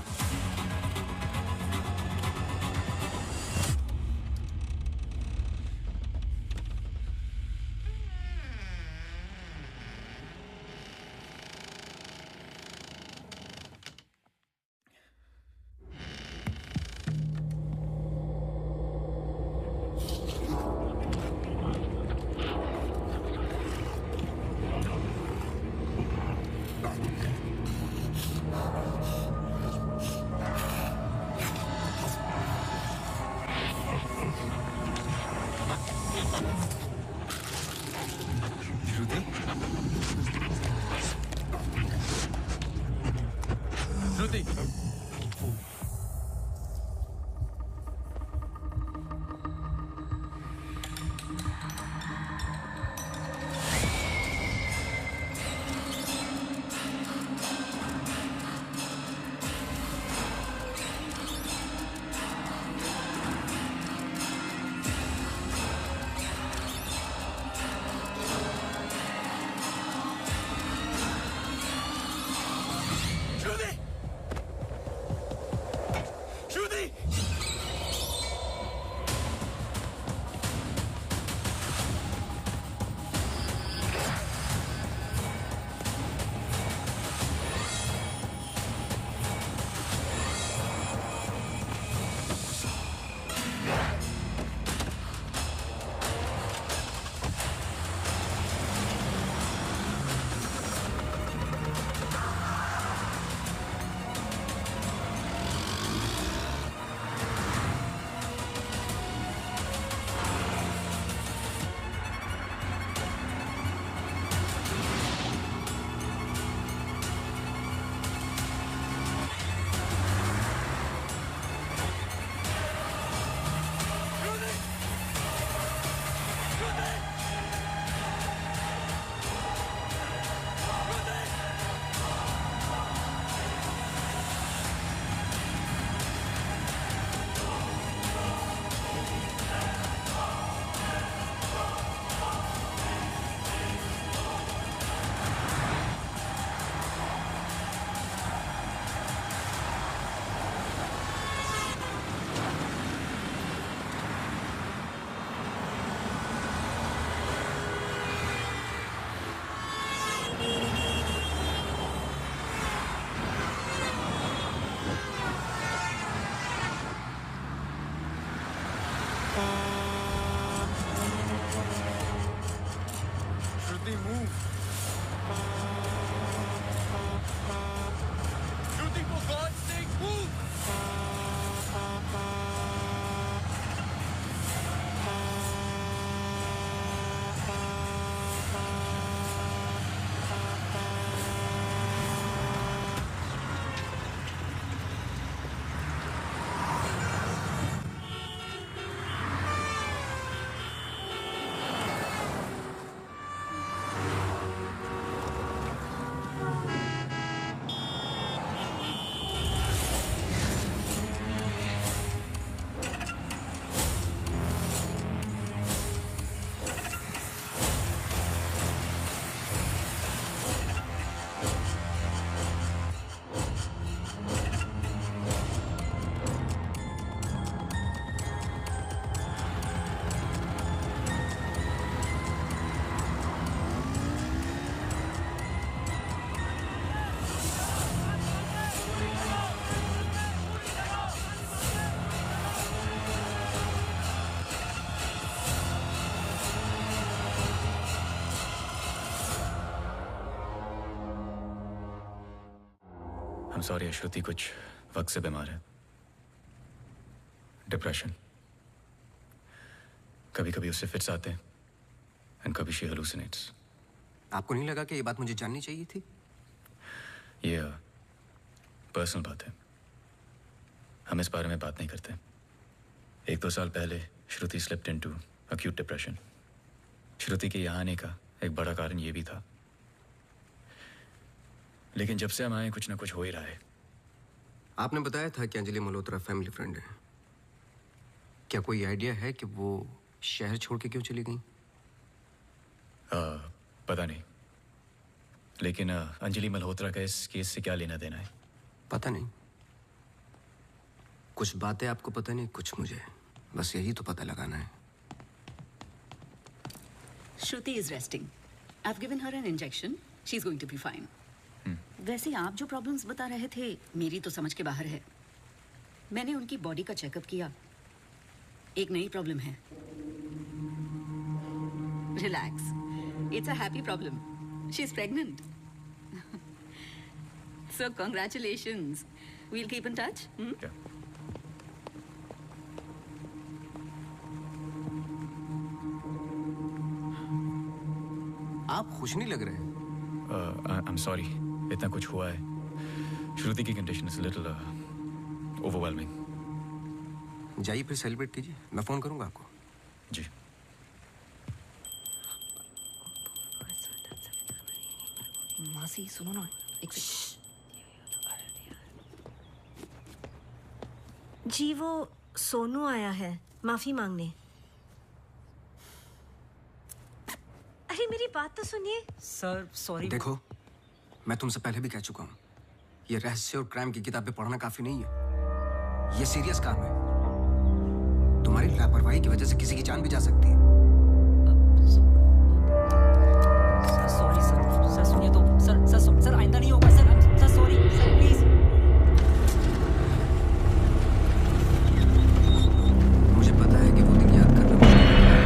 Shruti! Shruti! I'm sorry, श्रुति कुछ वक्त से बीमार है। डिप्रेशन। कभी कभी उससे फिट्स आते हैं एंड कभी शी हेलुसिनेट्स। आपको नहीं लगा कि ये बात मुझे जाननी चाहिए थी? ये पर्सनल बात है, हम इस बारे में बात नहीं करते। 1-2 साल पहले श्रुति स्लिप्ड इनटू अक्यूट डिप्रेशन। श्रुति के यहाँ आने का एक बड़ा कारण ये भी था, लेकिन जब से हम आए कुछ ना कुछ हो ही रहा है। आपने बताया था कि अंजलि मल्होत्रा फैमिली फ्रेंड है। क्या कोई आइडिया है कि वो शहर छोड़ के क्यों चली गई? पता नहीं, लेकिन अंजलि मल्होत्रा का इस केस से क्या लेना देना है? पता नहीं। कुछ बातें आपको पता नहीं, कुछ मुझे। बस यही तो पता लगाना है। Shruti is resting. I've given her an injection. She's going to be fine. वैसे आप जो प्रॉब्लम्स बता रहे थे मेरी तो समझ के बाहर है। मैंने उनकी बॉडी का चेकअप किया, एक नई प्रॉब्लम है। Relax, it's a happy problem. She is pregnant. So congratulations. We'll keep in touch. आप खुश नहीं लग रहे। I'm sorry, इतना कुछ हुआ है। श्रुति की कंडीशन इज लिटिल ओवरवेलमिंग। जाइए फिर सेलिब्रेट कीजिए, मैं फोन करूंगा आपको। जी। मासी सुनो ना, एक जी वो सोनू आया है माफी मांगने। अरे मेरी बात तो सुनिए। Sir sorry. देखो, मैं तुमसे पहले भी कह चुका हूँ, ये रहस्य और क्राइम की किताबें पढ़ना काफी नहीं है। ये सीरियस काम है। तुम्हारी लापरवाही की वजह से किसी की जान भी जा सकती है। Sorry sir. सर सुनिए तो। सर आइंदा नहीं होगा sir. Sir sorry sir, please. मुझे पता है कि वो दिन याद करना मुश्किल है।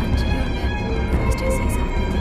अंजलि और मैं फर्स्ट डे से ही साथ में थे।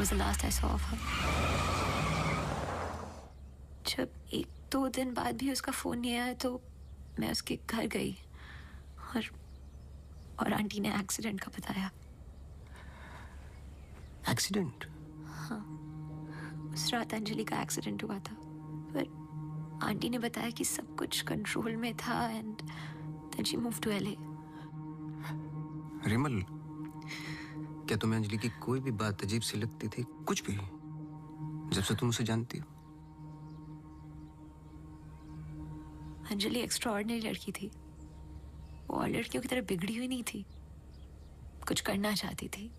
was the last I saw of her. जब 1-2 दिन बाद भी उसका फोन नहीं आया तो मैं उसके घर गई और आंटी ने एक्सीडेंट का बताया। एक्सीडेंट? हाँ, उस रात अंजलि का एक्सीडेंट हुआ था, पर आंटी ने बताया कि सब कुछ कंट्रोल में था and then she move to LA। Rimal, क्या तुम्हें अंजलि की कोई भी बात अजीब सी लगती थी? कुछ भी, जब से तुम उसे जानती हो? अंजलि एक्स्ट्राऑर्डिनरी लड़की थी। वो और लड़कियों की तरह बिगड़ी हुई नहीं थी। कुछ करना चाहती थी,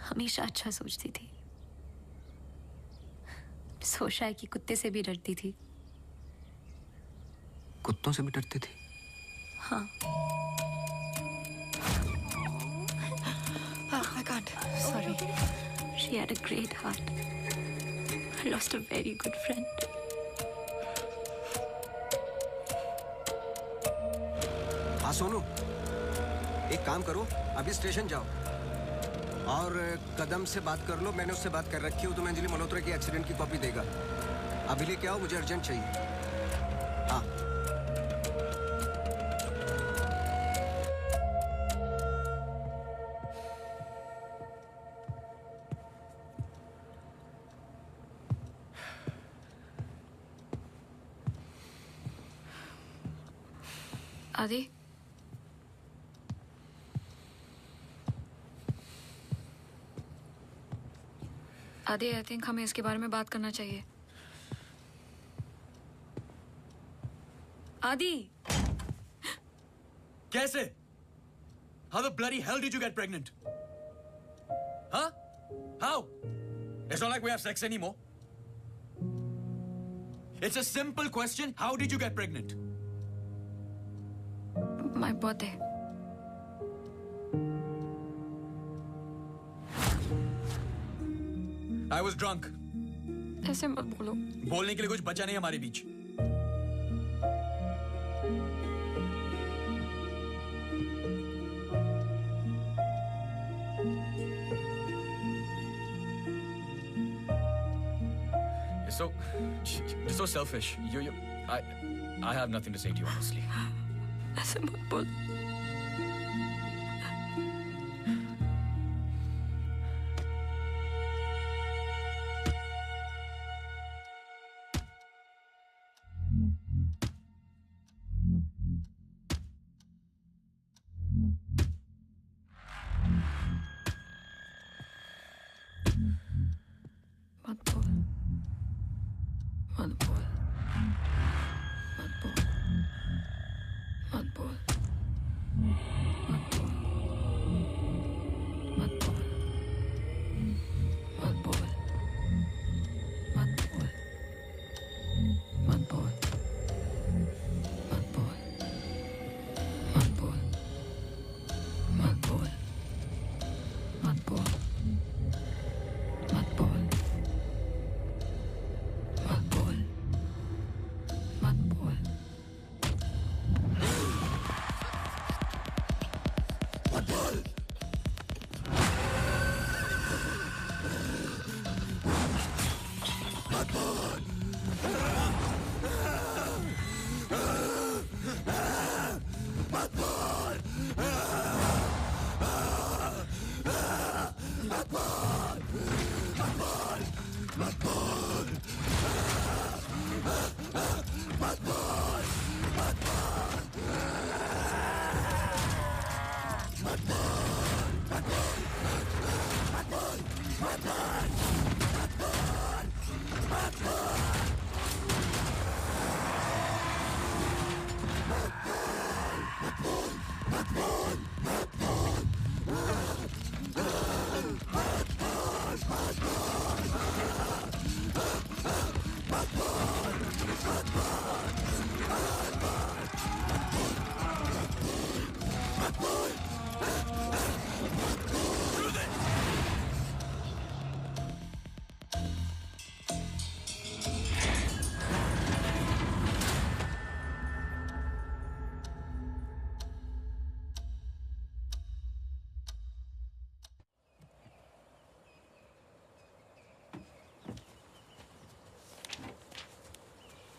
हमेशा अच्छा सोचती थी। सोचा है कि कुत्ते से भी डरती थी। कुत्तों से भी डरती थी? हाँ। I can't. Sorry. She had a great heart. I lost a very good friend. हाँ सोनू, एक काम करो, अभी स्टेशन जाओ और कदम से बात कर लो। मैंने उससे बात कर रखी है, तुम्हें अंजलि मल्होत्रा की एक्सीडेंट की कॉपी देगा। अभी लेके आओ, मुझे अर्जेंट चाहिए। हाँ। आदि, आदि, आई थिंक हमें इसके बारे में बात करना चाहिए। आदि, कैसे? How the bloody hell did you get pregnant? Huh? How? It's not like we have sex anymore. It's a simple question. How did you get pregnant? My birthday. I was drunk. ऐसे मत बोलो। बोलने के लिए कुछ बचा नहीं हमारे बीच। You're so selfish. I have nothing to say to you, honestly. ऐसे मत बोल।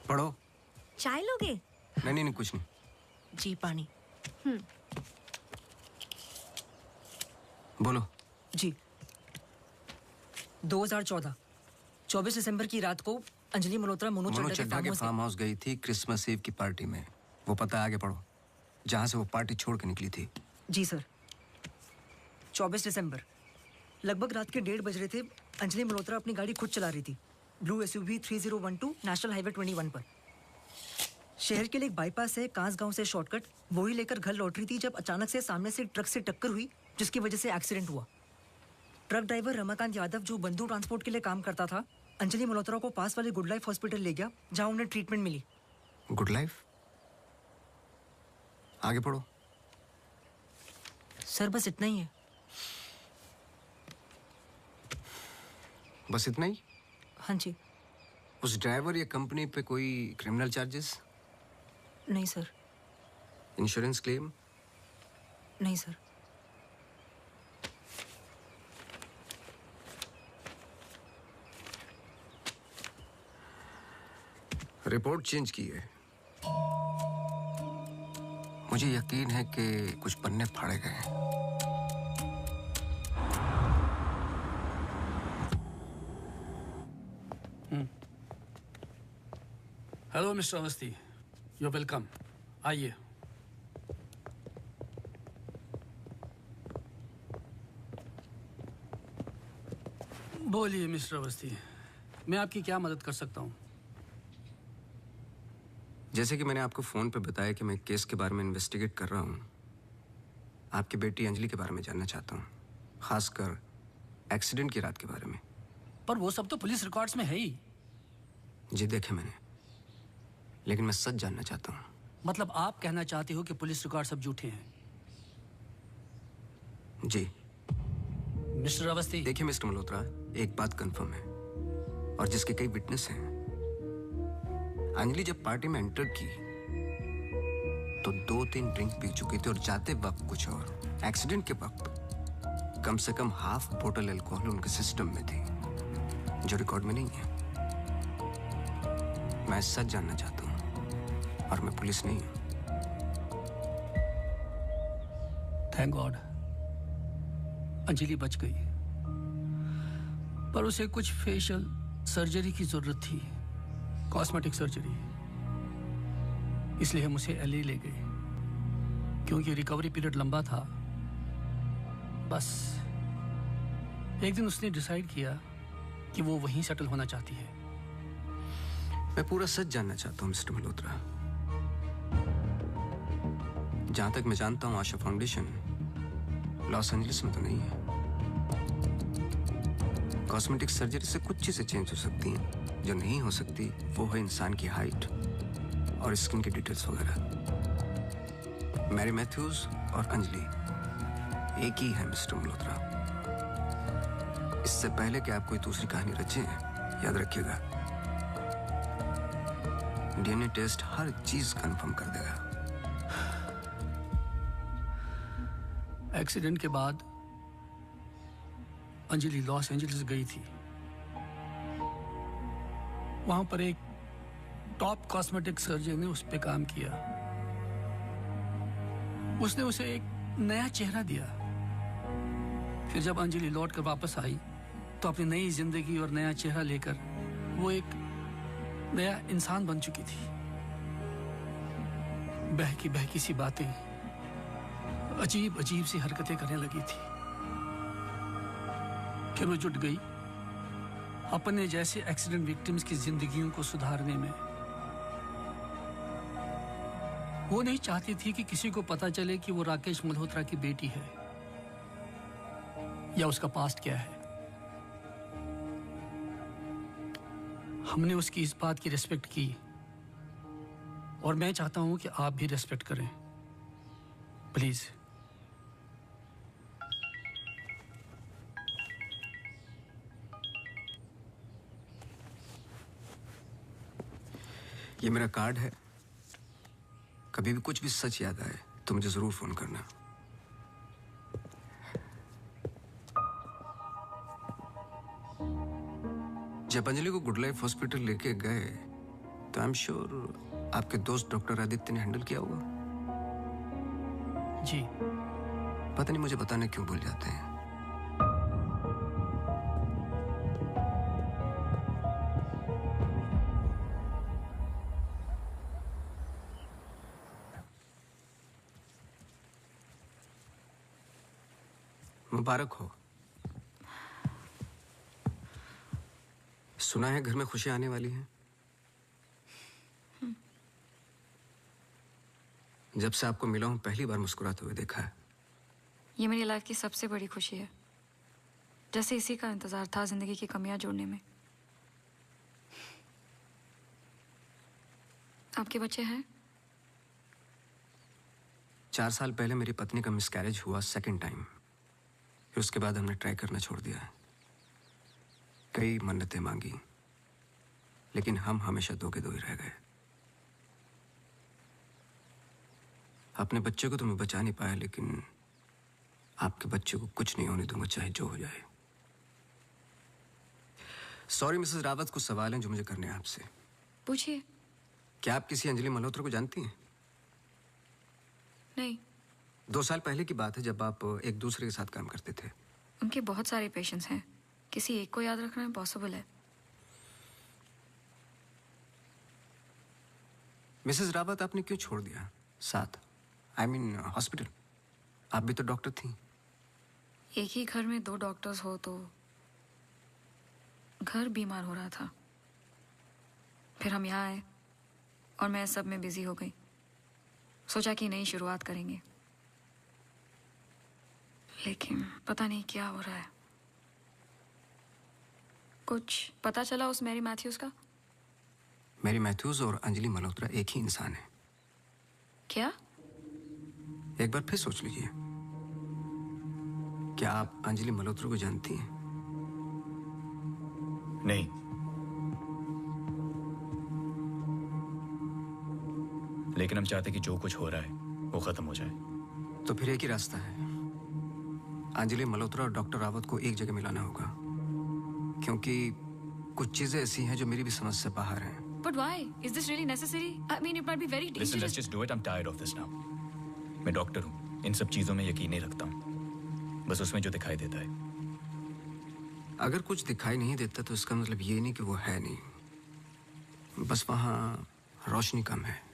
पढ़ो। चाय लोगे? नहीं नहीं कुछ नहीं। जी पानी। बोलो। जी 2014 24 दिसंबर की रात को अंजलि मल्होत्रा मोनू चड्ढा के फार्म हाउस गई थी क्रिसमस ईव की पार्टी में। वो पता आगे पढ़ो, जहां से वो पार्टी छोड़ के निकली थी। जी सर। 24 दिसंबर लगभग रात के 1:30 बज रहे थे। अंजलि मल्होत्रा अपनी गाड़ी खुद चला रही थी, ब्लू SUV 3012 नेशनल हाईवे 21 पर। शहर के लिए एक बाईपास है, कांस गांव से शॉर्टकट, वही लेकर घर लौट रही थी जब अचानक से सामने से ट्रक से टक्कर हुई, जिसकी वजह से एक्सीडेंट हुआ। ट्रक ड्राइवर रमाकांत यादव, जो बंधु ट्रांसपोर्ट के लिए काम करता था, अंजलि मल्होत्रा को पास वाले गुड लाइफ हॉस्पिटल ले गया, जहां उन्हें ट्रीटमेंट मिली। Good life? आगे पढ़ो। सर बस इतना ही है। बस इतना ही? हाँ जी। उस ड्राइवर या कंपनी पे कोई क्रिमिनल चार्जेस? नहीं सर। Insurance claim? नहीं सर। रिपोर्ट चेंज की है। मुझे यकीन है कि कुछ पन्ने फाड़े गए हैं। Hello mister Awasthi, you welcome. आइए। बोलिए मिस्टर अवस्थी, मैं आपकी क्या मदद कर सकता हूँ? जैसे कि मैंने आपको फोन पे बताया कि मैं केस के बारे में इन्वेस्टिगेट कर रहा हूँ, आपकी बेटी अंजलि के बारे में जानना चाहता हूँ, खासकर एक्सीडेंट की रात के बारे में। पर वो सब तो पुलिस रिकॉर्ड्स में है ही। जी देखे मैंने, लेकिन मैं सच जानना चाहता हूँ। मतलब आप कहना चाहते हो कि पुलिस रिकॉर्ड सब झूठे हैं? जी। मिस्टर अवस्थी। देखिए मिस्टर मल्होत्रा, एक बात कंफर्म है और जिसके कई विटनेस हैं। अंजलि जब पार्टी में एंटर की तो 2-3 ड्रिंक पी चुकी थी और जाते वक्त कुछ और। एक्सीडेंट के वक्त कम से कम हाफ बोतल अल्कोहल उनके सिस्टम में थी, जो रिकॉर्ड में नहीं है। मैं सच जानना चाहता हूं और मैं पुलिस नहीं हूं। थैंक गॉड अंजलि बच गई, पर उसे कुछ फेशियल सर्जरी की जरूरत थी, कॉस्मेटिक सर्जरी। इसलिए हम उसे LA ले गए, क्योंकि रिकवरी पीरियड लंबा था। बस एक दिन उसने डिसाइड किया कि वो वहीं सेटल होना चाहती है। मैं पूरा सच जानना चाहता हूं मिस्टर मल्होत्रा। जहां तक मैं जानता हूं, आशा फाउंडेशन लॉस एंजलिस में तो नहीं है। कॉस्मेटिक सर्जरी से कुछ चीजें चेंज हो सकती हैं, जो नहीं हो सकती वो है इंसान की हाइट और स्किन की डिटेल्स वगैरह। मैरी मैथ्यूज और अंजलि एक ही है मिस्टर मल्होत्रा। इससे पहले कि आप कोई दूसरी कहानी रचें, याद रखिएगा, DNA टेस्ट हर चीज कंफर्म कर देगा। एक्सीडेंट के बाद अंजलि लॉस एंजलिस गई थी। वहां पर एक टॉप कॉस्मेटिक सर्जन ने उस पे काम किया। उसने उसे एक नया चेहरा दिया। फिर जब अंजलि लौट कर वापस आई तो अपनी नई जिंदगी और नया चेहरा लेकर वो एक नया इंसान बन चुकी थी। बहकी बहकी सी बातें, अजीब अजीब सी हरकतें करने लगी थी। फिर वो जुट गई अपने जैसे एक्सीडेंट विक्टिम्स की जिंदगियों को सुधारने में। वो नहीं चाहती थी कि किसी को पता चले कि वो राकेश मल्होत्रा की बेटी है या उसका पास्ट क्या है। हमने उसकी इस बात की रिस्पेक्ट की और मैं चाहता हूं कि आप भी रिस्पेक्ट करें, प्लीज। ये मेरा कार्ड है, कभी भी कुछ भी सच याद आए तो मुझे जरूर फोन करना। जब अंजलि को गुड लाइफ हॉस्पिटल लेके गए तो आई एम श्योर आपके दोस्त डॉक्टर आदित्य ने हैंडल किया होगा। जी। पता नहीं मुझे बताने क्यों भूल जाते हैं। मुबारक हो। सुना है घर में खुशियां आने वाली हैं। जब से आपको मिला हूं पहली बार मुस्कुराते हुए देखा है। ये मेरी लाइफ की सबसे बड़ी खुशी है। जैसे इसी का इंतजार था जिंदगी की कमियां जोड़ने में। आपके बच्चे हैं? 4 साल पहले मेरी पत्नी का मिसकैरेज हुआ सेकंड टाइम। फिर उसके बाद हमने ट्राई करना छोड़ दिया है। कई मन्नतें मांगी, लेकिन हम हमेशा दो के दो ही रह गए। अपने बच्चे को तो मैं बचा नहीं पाया, लेकिन आपके बच्चे को कुछ नहीं होने दूंगा, चाहे जो हो जाए। सॉरी मिसेस रावत, कुछ सवाल हैं जो मुझे करने हैं आपसे। पूछिए। क्या आप किसी अंजलि मल्होत्रा को जानती हैं? नहीं। 2 साल पहले की बात है जब आप एक दूसरे के साथ काम करते थे। उनके बहुत सारे पेशेंट्स हैं, किसी एक को याद रखना इम्पॉसिबल है। मिसेस रावत, आपने क्यों छोड़ दिया साथ? I mean hospital. आप भी तो डॉक्टर थी। एक ही घर में 2 डॉक्टर्स हो तो घर बीमार हो रहा था। फिर हम यहाँ आए और मैं सब में बिजी हो गई। सोचा कि नई शुरुआत करेंगे, लेकिन पता नहीं क्या हो रहा है। कुछ पता चला उस मैरी मैथ्यूज का? मैरी मैथ्यूज और अंजलि मल्होत्रा एक ही इंसान है। क्या? एक बार फिर सोच लीजिए। क्या आप अंजलि मल्होत्रा को जानती हैं? नहीं। लेकिन हम चाहते कि जो कुछ हो रहा है वो खत्म हो जाए। तो फिर एक ही रास्ता है। अंजलि मल्होत्रा और डॉक्टर रावत को एक जगह मिलाना होगा, क्योंकि कुछ चीजें ऐसी हैं जो मेरी भी समझ से बाहर हैं। But why? Is this really necessary? I mean, it might be very dangerous. Listen, let's just do it. I'm tired of this now. मैं डॉक्टर हूँ, इन सब चीजों में यकीन नहीं रखता हूँ, बस उसमें जो दिखाई देता है। अगर कुछ दिखाई नहीं देता तो इसका मतलब ये नहीं कि वो है नहीं, बस वहाँ रोशनी कम है।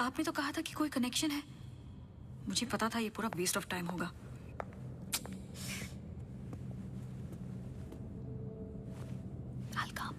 आपने तो कहा था कि कोई कनेक्शन है। मुझे पता था ये पूरा वेस्ट ऑफ टाइम होगा। I'll come.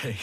Hey.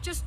Just...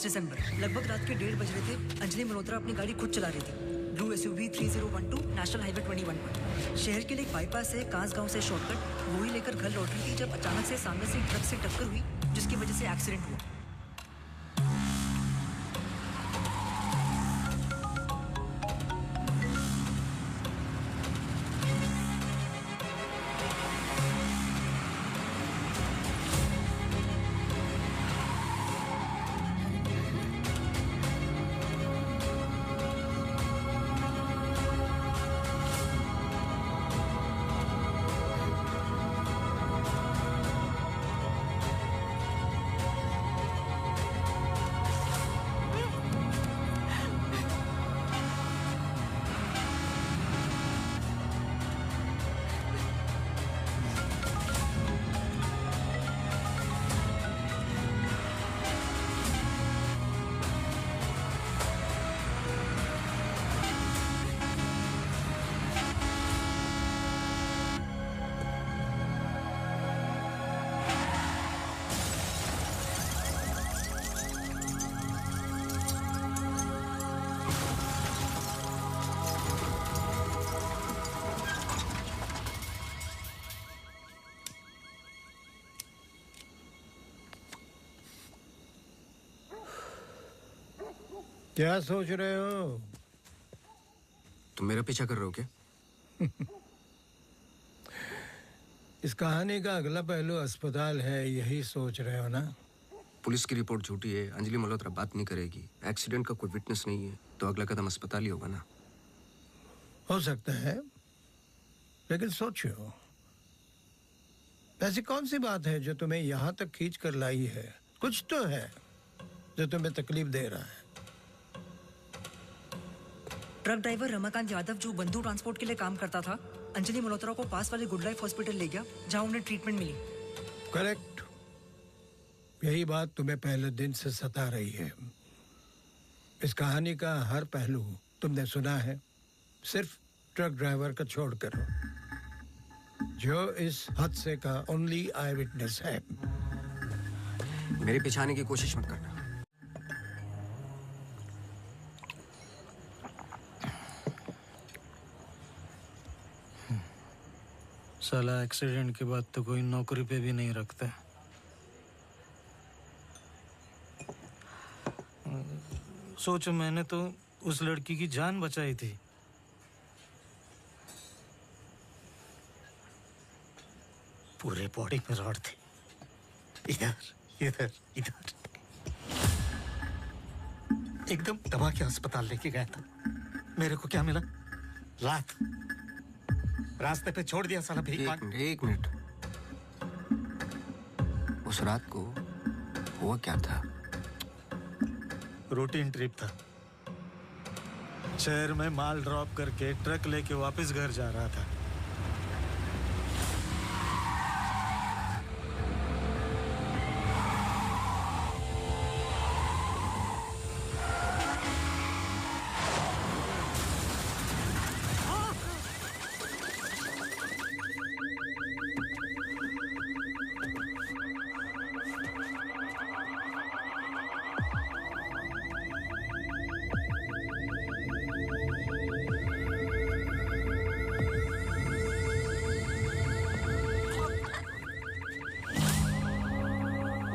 दिसंबर लगभग रात के 1:30 बज रहे थे। अंजलि मल्होत्रा अपनी गाड़ी खुद चला रही थी। ब्लू SUV 3012 नेशनल हाईवे 21 पर। शहर के लिए एक बाईपास है, कांसगांव से शॉर्टकट वो ही लेकर घर लौट रही थी जब अचानक से सामने से ट्रक से टक्कर हुई, जिसकी वजह से एक्सीडेंट हुआ। क्या सोच रहे हो? तुम मेरा पीछा कर रहे हो क्या? इस कहानी का अगला पहलू अस्पताल है, यही सोच रहे हो ना? पुलिस की रिपोर्ट झूठी है, अंजलि मल्होत्रा बात नहीं करेगी, एक्सीडेंट का कोई विटनेस नहीं है, तो अगला कदम अस्पताल ही होगा ना। हो सकता है, लेकिन सोचो, ऐसी कौन सी बात है जो तुम्हें यहाँ तक खींच कर लाई है? कुछ तो है जो तुम्हें तकलीफ दे रहा है। ट्रक ड्राइवर रमाकांत यादव जो बंधु ट्रांसपोर्ट के लिए काम करता था, अंजलि मल्होत्रा को पास वाले गुड लाइफ हॉस्पिटल ले गया जहां उन्हें ट्रीटमेंट मिली। करेक्ट। यही बात तुम्हें पहले दिन से सता रही है। इस कहानी का हर पहलू तुमने सुना है, सिर्फ ट्रक ड्राइवर का छोड़कर, जो इस हादसे का ओनली आई विटनेस है। मेरे पीछे आने की कोशिश मत करना। साला एक्सीडेंट के बाद तो कोई नौकरी पे भी नहीं रखता। सोचो, मैंने तो उस लड़की की जान बचाई थी। पूरे बॉडी में रॉड थे, इधर इधर इधर। एकदम दबा के अस्पताल लेके गया था। मेरे को क्या मिला? रात रास्ते पे छोड़ दिया साला भीख मांग। एक मिनट। उस रात को हुआ क्या था? रूटीन ट्रिप था। शहर में माल ड्रॉप करके ट्रक लेके वापस घर जा रहा था।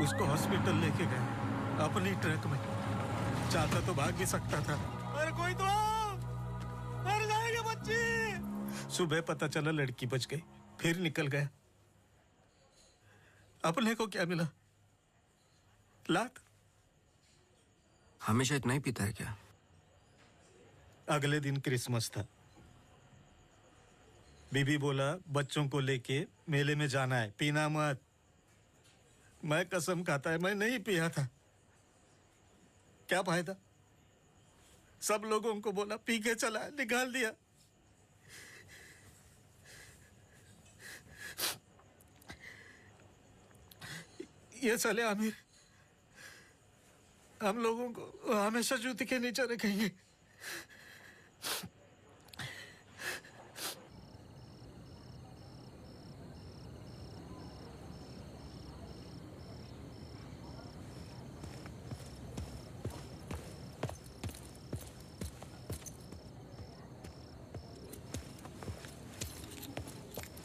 उसको हॉस्पिटल लेके गए अपनी ट्रक में। चाहता तो भाग भी सकता था। अरे कोई तो आओ! मर जाएगी बच्ची। सुबह पता चला लड़की बच गई, फिर निकल गया। अपने को क्या मिला? लात। हमेशा इतना ही पीता है क्या? अगले दिन क्रिसमस था। बीबी बोला बच्चों को लेके मेले में जाना है, पीना मत। मैं कसम खाता है मैं नहीं पिया था। क्या फायदा? सब लोगों को बोला पी के चला, निकाल दिया। ये साले आमिर हम लोगों को हमेशा जूते के नीचे रखेंगे।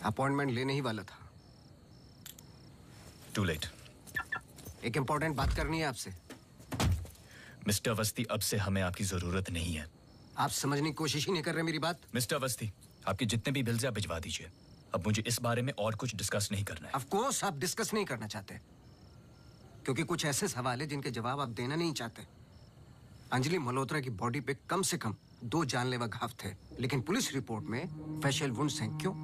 अपॉइंटमेंट लेने ही वाला था। To late. एक इंपॉर्टेंट बात करनी है आपसे। मिस्टर अवस्थी, अब से हमें आपकी जरूरत नहीं है। आप समझने की कोशिश ही नहीं कर रहे मेरी बात। मिस्टर अवस्थी, आपके जितने भी बिल्स आप भिजवा दीजिए। अब मुझे इस बारे में और कुछ डिस्कस नहीं करना है। ऑफ कोर्स आप डिस्कस नहीं करना चाहते, क्योंकि कुछ ऐसे सवाल है जिनके जवाब आप देना नहीं चाहते। अंजलि मल्होत्रा की बॉडी पे कम से कम 2 जानलेवा घाव थे, लेकिन पुलिस रिपोर्ट में फेशियल वुंड्स हैं। क्यों?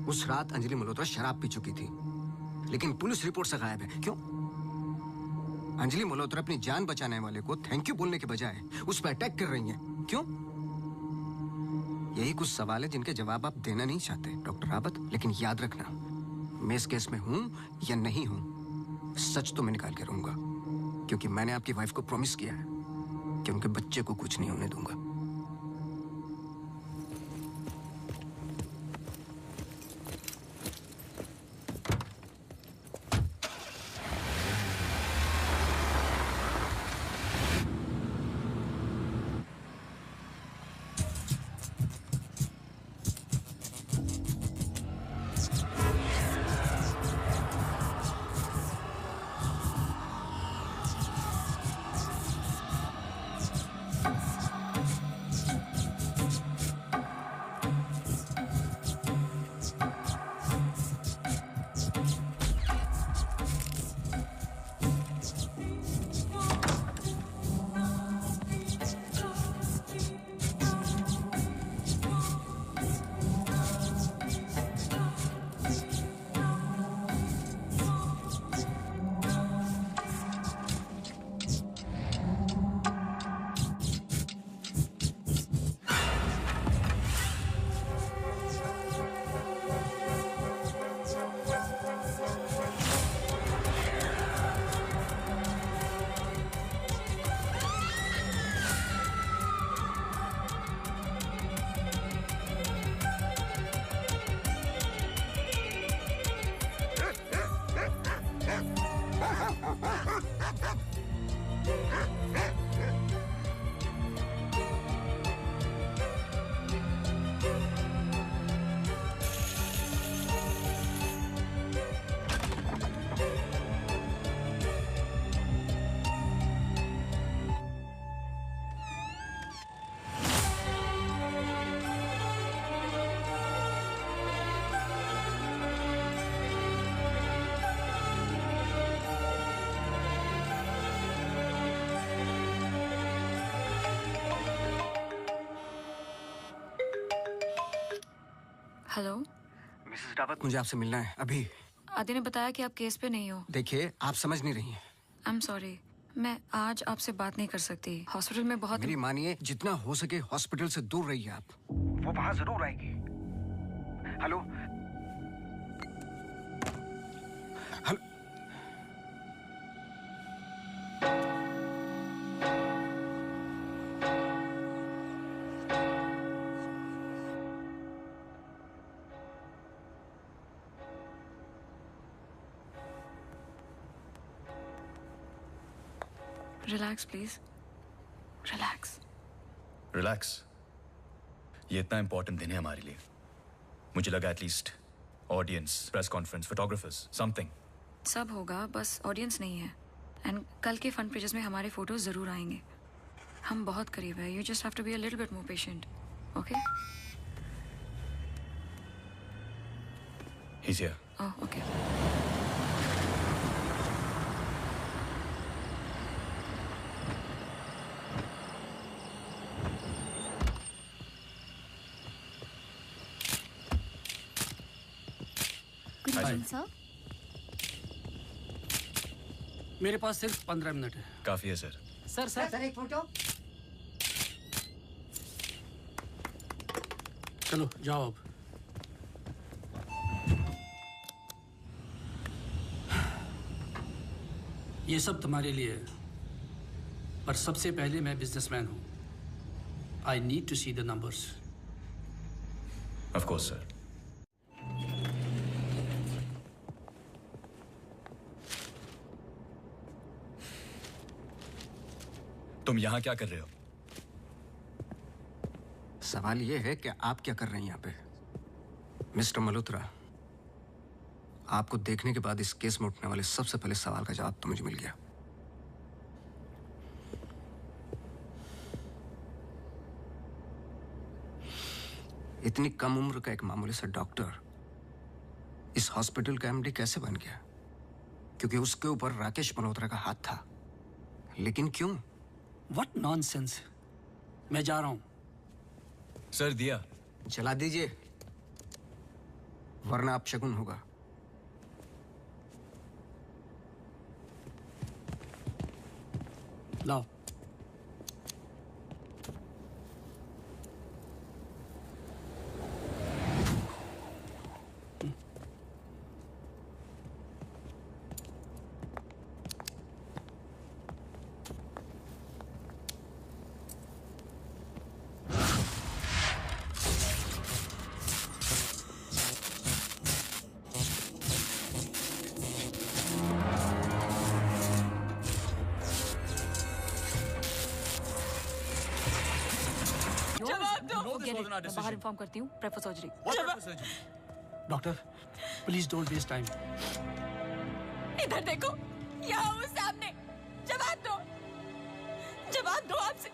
उस रात अंजलि मल्होत्रा शराब पी चुकी थी, लेकिन पुलिस रिपोर्ट से गायब है। क्यों? अंजलि मल्होत्रा अपनी जान बचाने वाले को थैंक यू बोलने के बजाय उस पर अटैक कर रही हैं। क्यों? यही कुछ सवाल है जिनके जवाब आप देना नहीं चाहते डॉक्टर रावत। लेकिन याद रखना, मैं इस केस में हूं या नहीं हूं, सच तो मैं निकाल के रहूंगा, क्योंकि मैंने आपकी वाइफ को प्रॉमिस किया है कि उनके बच्चे को कुछ नहीं होने दूंगा। हेलो मिसेस रावत, मुझे आपसे मिलना है अभी। आदि ने बताया कि आप केस पे नहीं हो। देखिए, आप समझ नहीं रही हैं। आई एम सॉरी, मैं आज आपसे बात नहीं कर सकती। हॉस्पिटल में बहुत मेरी मानिए, जितना हो सके हॉस्पिटल से दूर रहिए आप। वो वहां जरूर आएगी। Hello hello. Relax please, relax. Relax? ये इतना इंपॉर्टेंट दिन है हमारे लिए। मुझे लगा at least audience, press conference, photographers, something. सब होगा, बस ऑडियंस नहीं है। एंड कल के फ्रंट पेजेस में हमारे फोटोज जरूर आएंगे। हम बहुत करीब है। You just have to be a little bit more patient, okay? He's here. Oh, okay. Good evening, sir. मेरे पास सिर्फ 15 मिनट है। काफी है सर। सर एक फोटो। चलो जाओ अब। ये सब तुम्हारे लिए है, पर सबसे पहले मैं बिजनेसमैन हूं। I need to see the numbers. Of course sir. तुम यहां क्या कर रहे हो? सवाल ये है कि आप क्या कर रहे हैं यहाँ पे? मिस्टर मल्होत्रा, आपको देखने के बाद इस केस में उठने वाले सबसे पहले सवाल का जवाब तो मुझे मिल गया। इतनी कम उम्र का एक मामूली सा डॉक्टर इस हॉस्पिटल का एमडी कैसे बन गया? क्योंकि उसके ऊपर राकेश मल्होत्रा का हाथ था। लेकिन क्यों? What nonsense! मैं जा रहा हूं। सर दिया जला दीजिए, वरना आप शगुन होगा। लाओ। मैं बाहर इन्फॉर्म करती हूँ। Prefer surgery. Doctor, please don't waste time. इधर देखो, यहाँ वो सामने। जवाब दो, जवाब दो आपसे।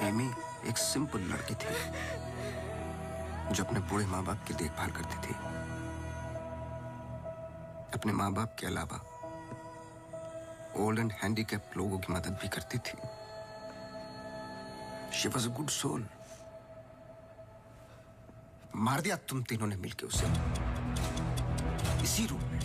एमी एक सिंपल लड़की थी जो अपने बूढ़े माँ बाप की देखभाल करती थी। अपने माँ बाप के अलावा ओल्ड एंड हैंडीकैप लोगों की मदद भी करती थी। She was a good soul. मार दिया तुम तीनों ने मिलकर उसे इसी रूम में।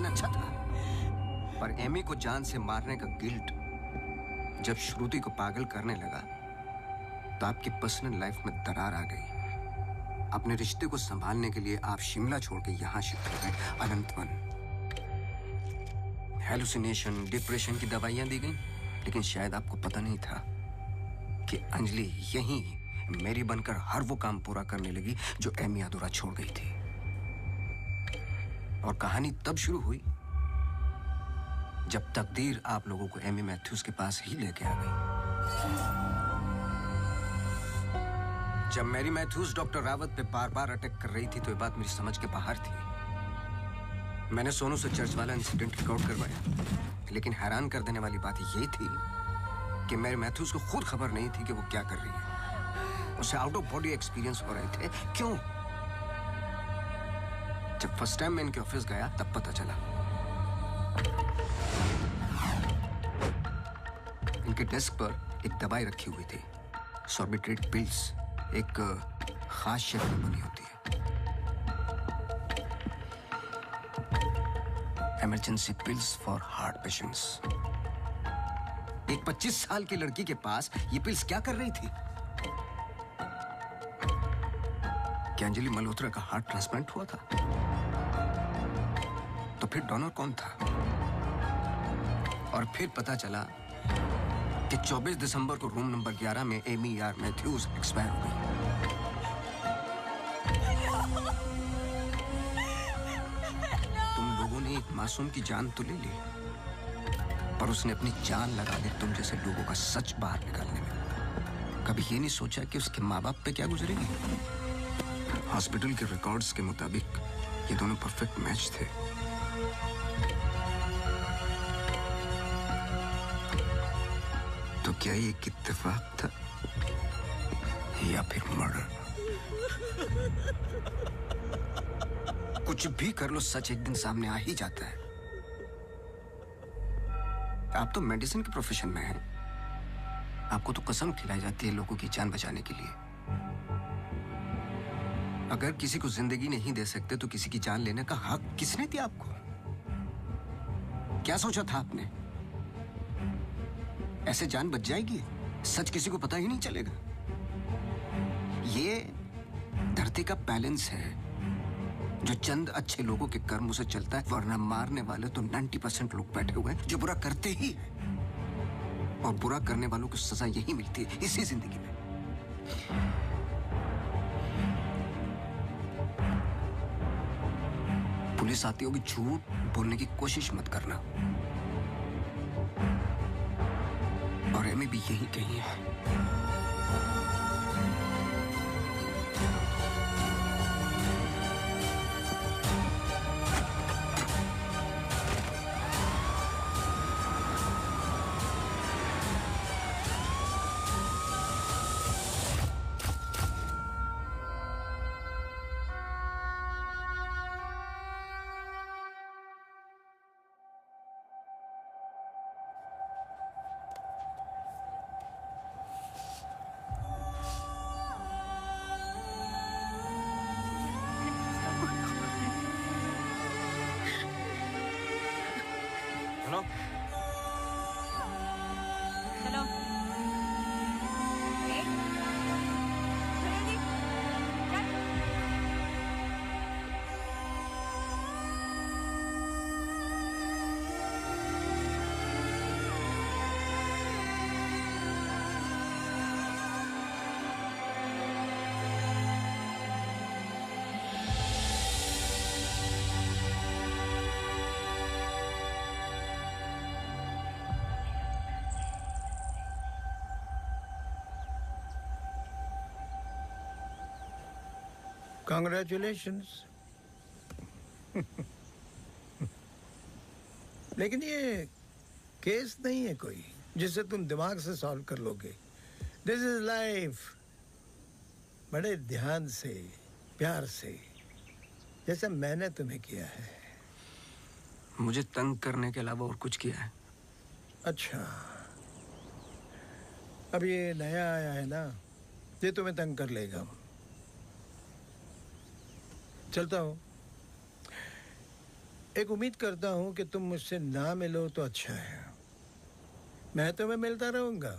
प्लान अच्छा था, पर एमी को जान से मारने का गिल्ट जब श्रुति को पागल करने लगा तो आपकी पर्सनल लाइफ में दरार आ गई। अपने रिश्ते को संभालने के लिए आप शिमला छोड़ के यहां शिफ्ट हो गए अनंतवन। हेलुसिनेशन, डिप्रेशन की दवाइयां दी गई, लेकिन शायद आपको पता नहीं था कि अंजलि यहीं मेरी बनकर हर वो काम पूरा करने लगी जो एमी अधूरा छोड़ गई थी। और कहानी तब शुरू हुई जब तकदीर आप लोगों को एमी मैथ्यूज के पास ही लेके आ गई। जब मैरी मैथ्यूज डॉक्टर रावत पे बार बार अटैक कर रही थी तो ये बात मेरी समझ के बाहर थी। मैंने सोनू से चर्च वाला इंसिडेंट रिकॉर्ड करवाया, लेकिन हैरान कर देने वाली बात ये थी कि मैरी मैथ्यूज को खुद खबर नहीं थी कि वो क्या कर रही है। उसे आउट ऑफ बॉडी एक्सपीरियंस हो रहे थे। क्यों? जब फर्स्ट टाइम मैं इनके ऑफिस गया तब पता चला। इनके डेस्क पर एक दवाई रखी हुई थी, सॉर्बिट्रेट पिल्स, एक खास शेप में बनी होती है। Emergency pills for heart patients. एक 25 साल की लड़की के पास ये पिल्स क्या कर रही थी? क्या अंजलि मल्होत्रा का हार्ट ट्रांसप्लांट हुआ था? तो फिर डोनर कौन था? और फिर पता चला कि 24 दिसंबर को रूम नंबर 11 में एमी आर मैथ्यूज एक्सपायर हो गई। तुम लोगों ने एक मासूम की जान तो ले ली, पर उसने अपनी जान लगा दी तुम जैसे लोगों का सच बाहर निकालने में। कभी ये नहीं सोचा कि उसके माँ बाप पे क्या गुजरेगी? हॉस्पिटल के रिकॉर्ड्स के मुताबिक ये दोनों परफेक्ट मैच थे। तो क्या ये एक इत्तेफाक था या फिर मर्डर? कुछ भी कर लो, सच एक दिन सामने आ ही जाता है। आप तो मेडिसिन के प्रोफेशन में हैं। आपको तो कसम खिलाई जाती है लोगों की जान बचाने के लिए। अगर किसी को जिंदगी नहीं दे सकते तो किसी की जान लेने का हक किसने दिया आपको? क्या सोचा था आपने? ऐसे जान बच जाएगी? सच किसी को पता ही नहीं चलेगा। ये धरती का बैलेंस है जो चंद अच्छे लोगों के कर्मों से चलता है, वरना मारने वाले तो 90% लोग बैठे हुए हैं जो बुरा करते ही हैं। और बुरा करने वालों को सजा यही मिलती है इसी जिंदगी में। पुलिस आती होगी, झूठ बोलने की कोशिश मत करना। और एमी भी यही कही है। Hello hello Congratulations. लेकिन ये केस नहीं है कोई जिसे तुम दिमाग से सॉल्व कर लोगे। This is life. बड़े ध्यान से, प्यार से, जैसे मैंने तुम्हें किया है। मुझे तंग करने के अलावा और कुछ किया है? अच्छा, अब ये नया आया है ना, ये तुम्हें तंग कर लेगा। चलता हूँ। एक उम्मीद करता हूं कि तुम मुझसे ना मिलो तो अच्छा है। मैं तुम्हें मिलता रहूंगा।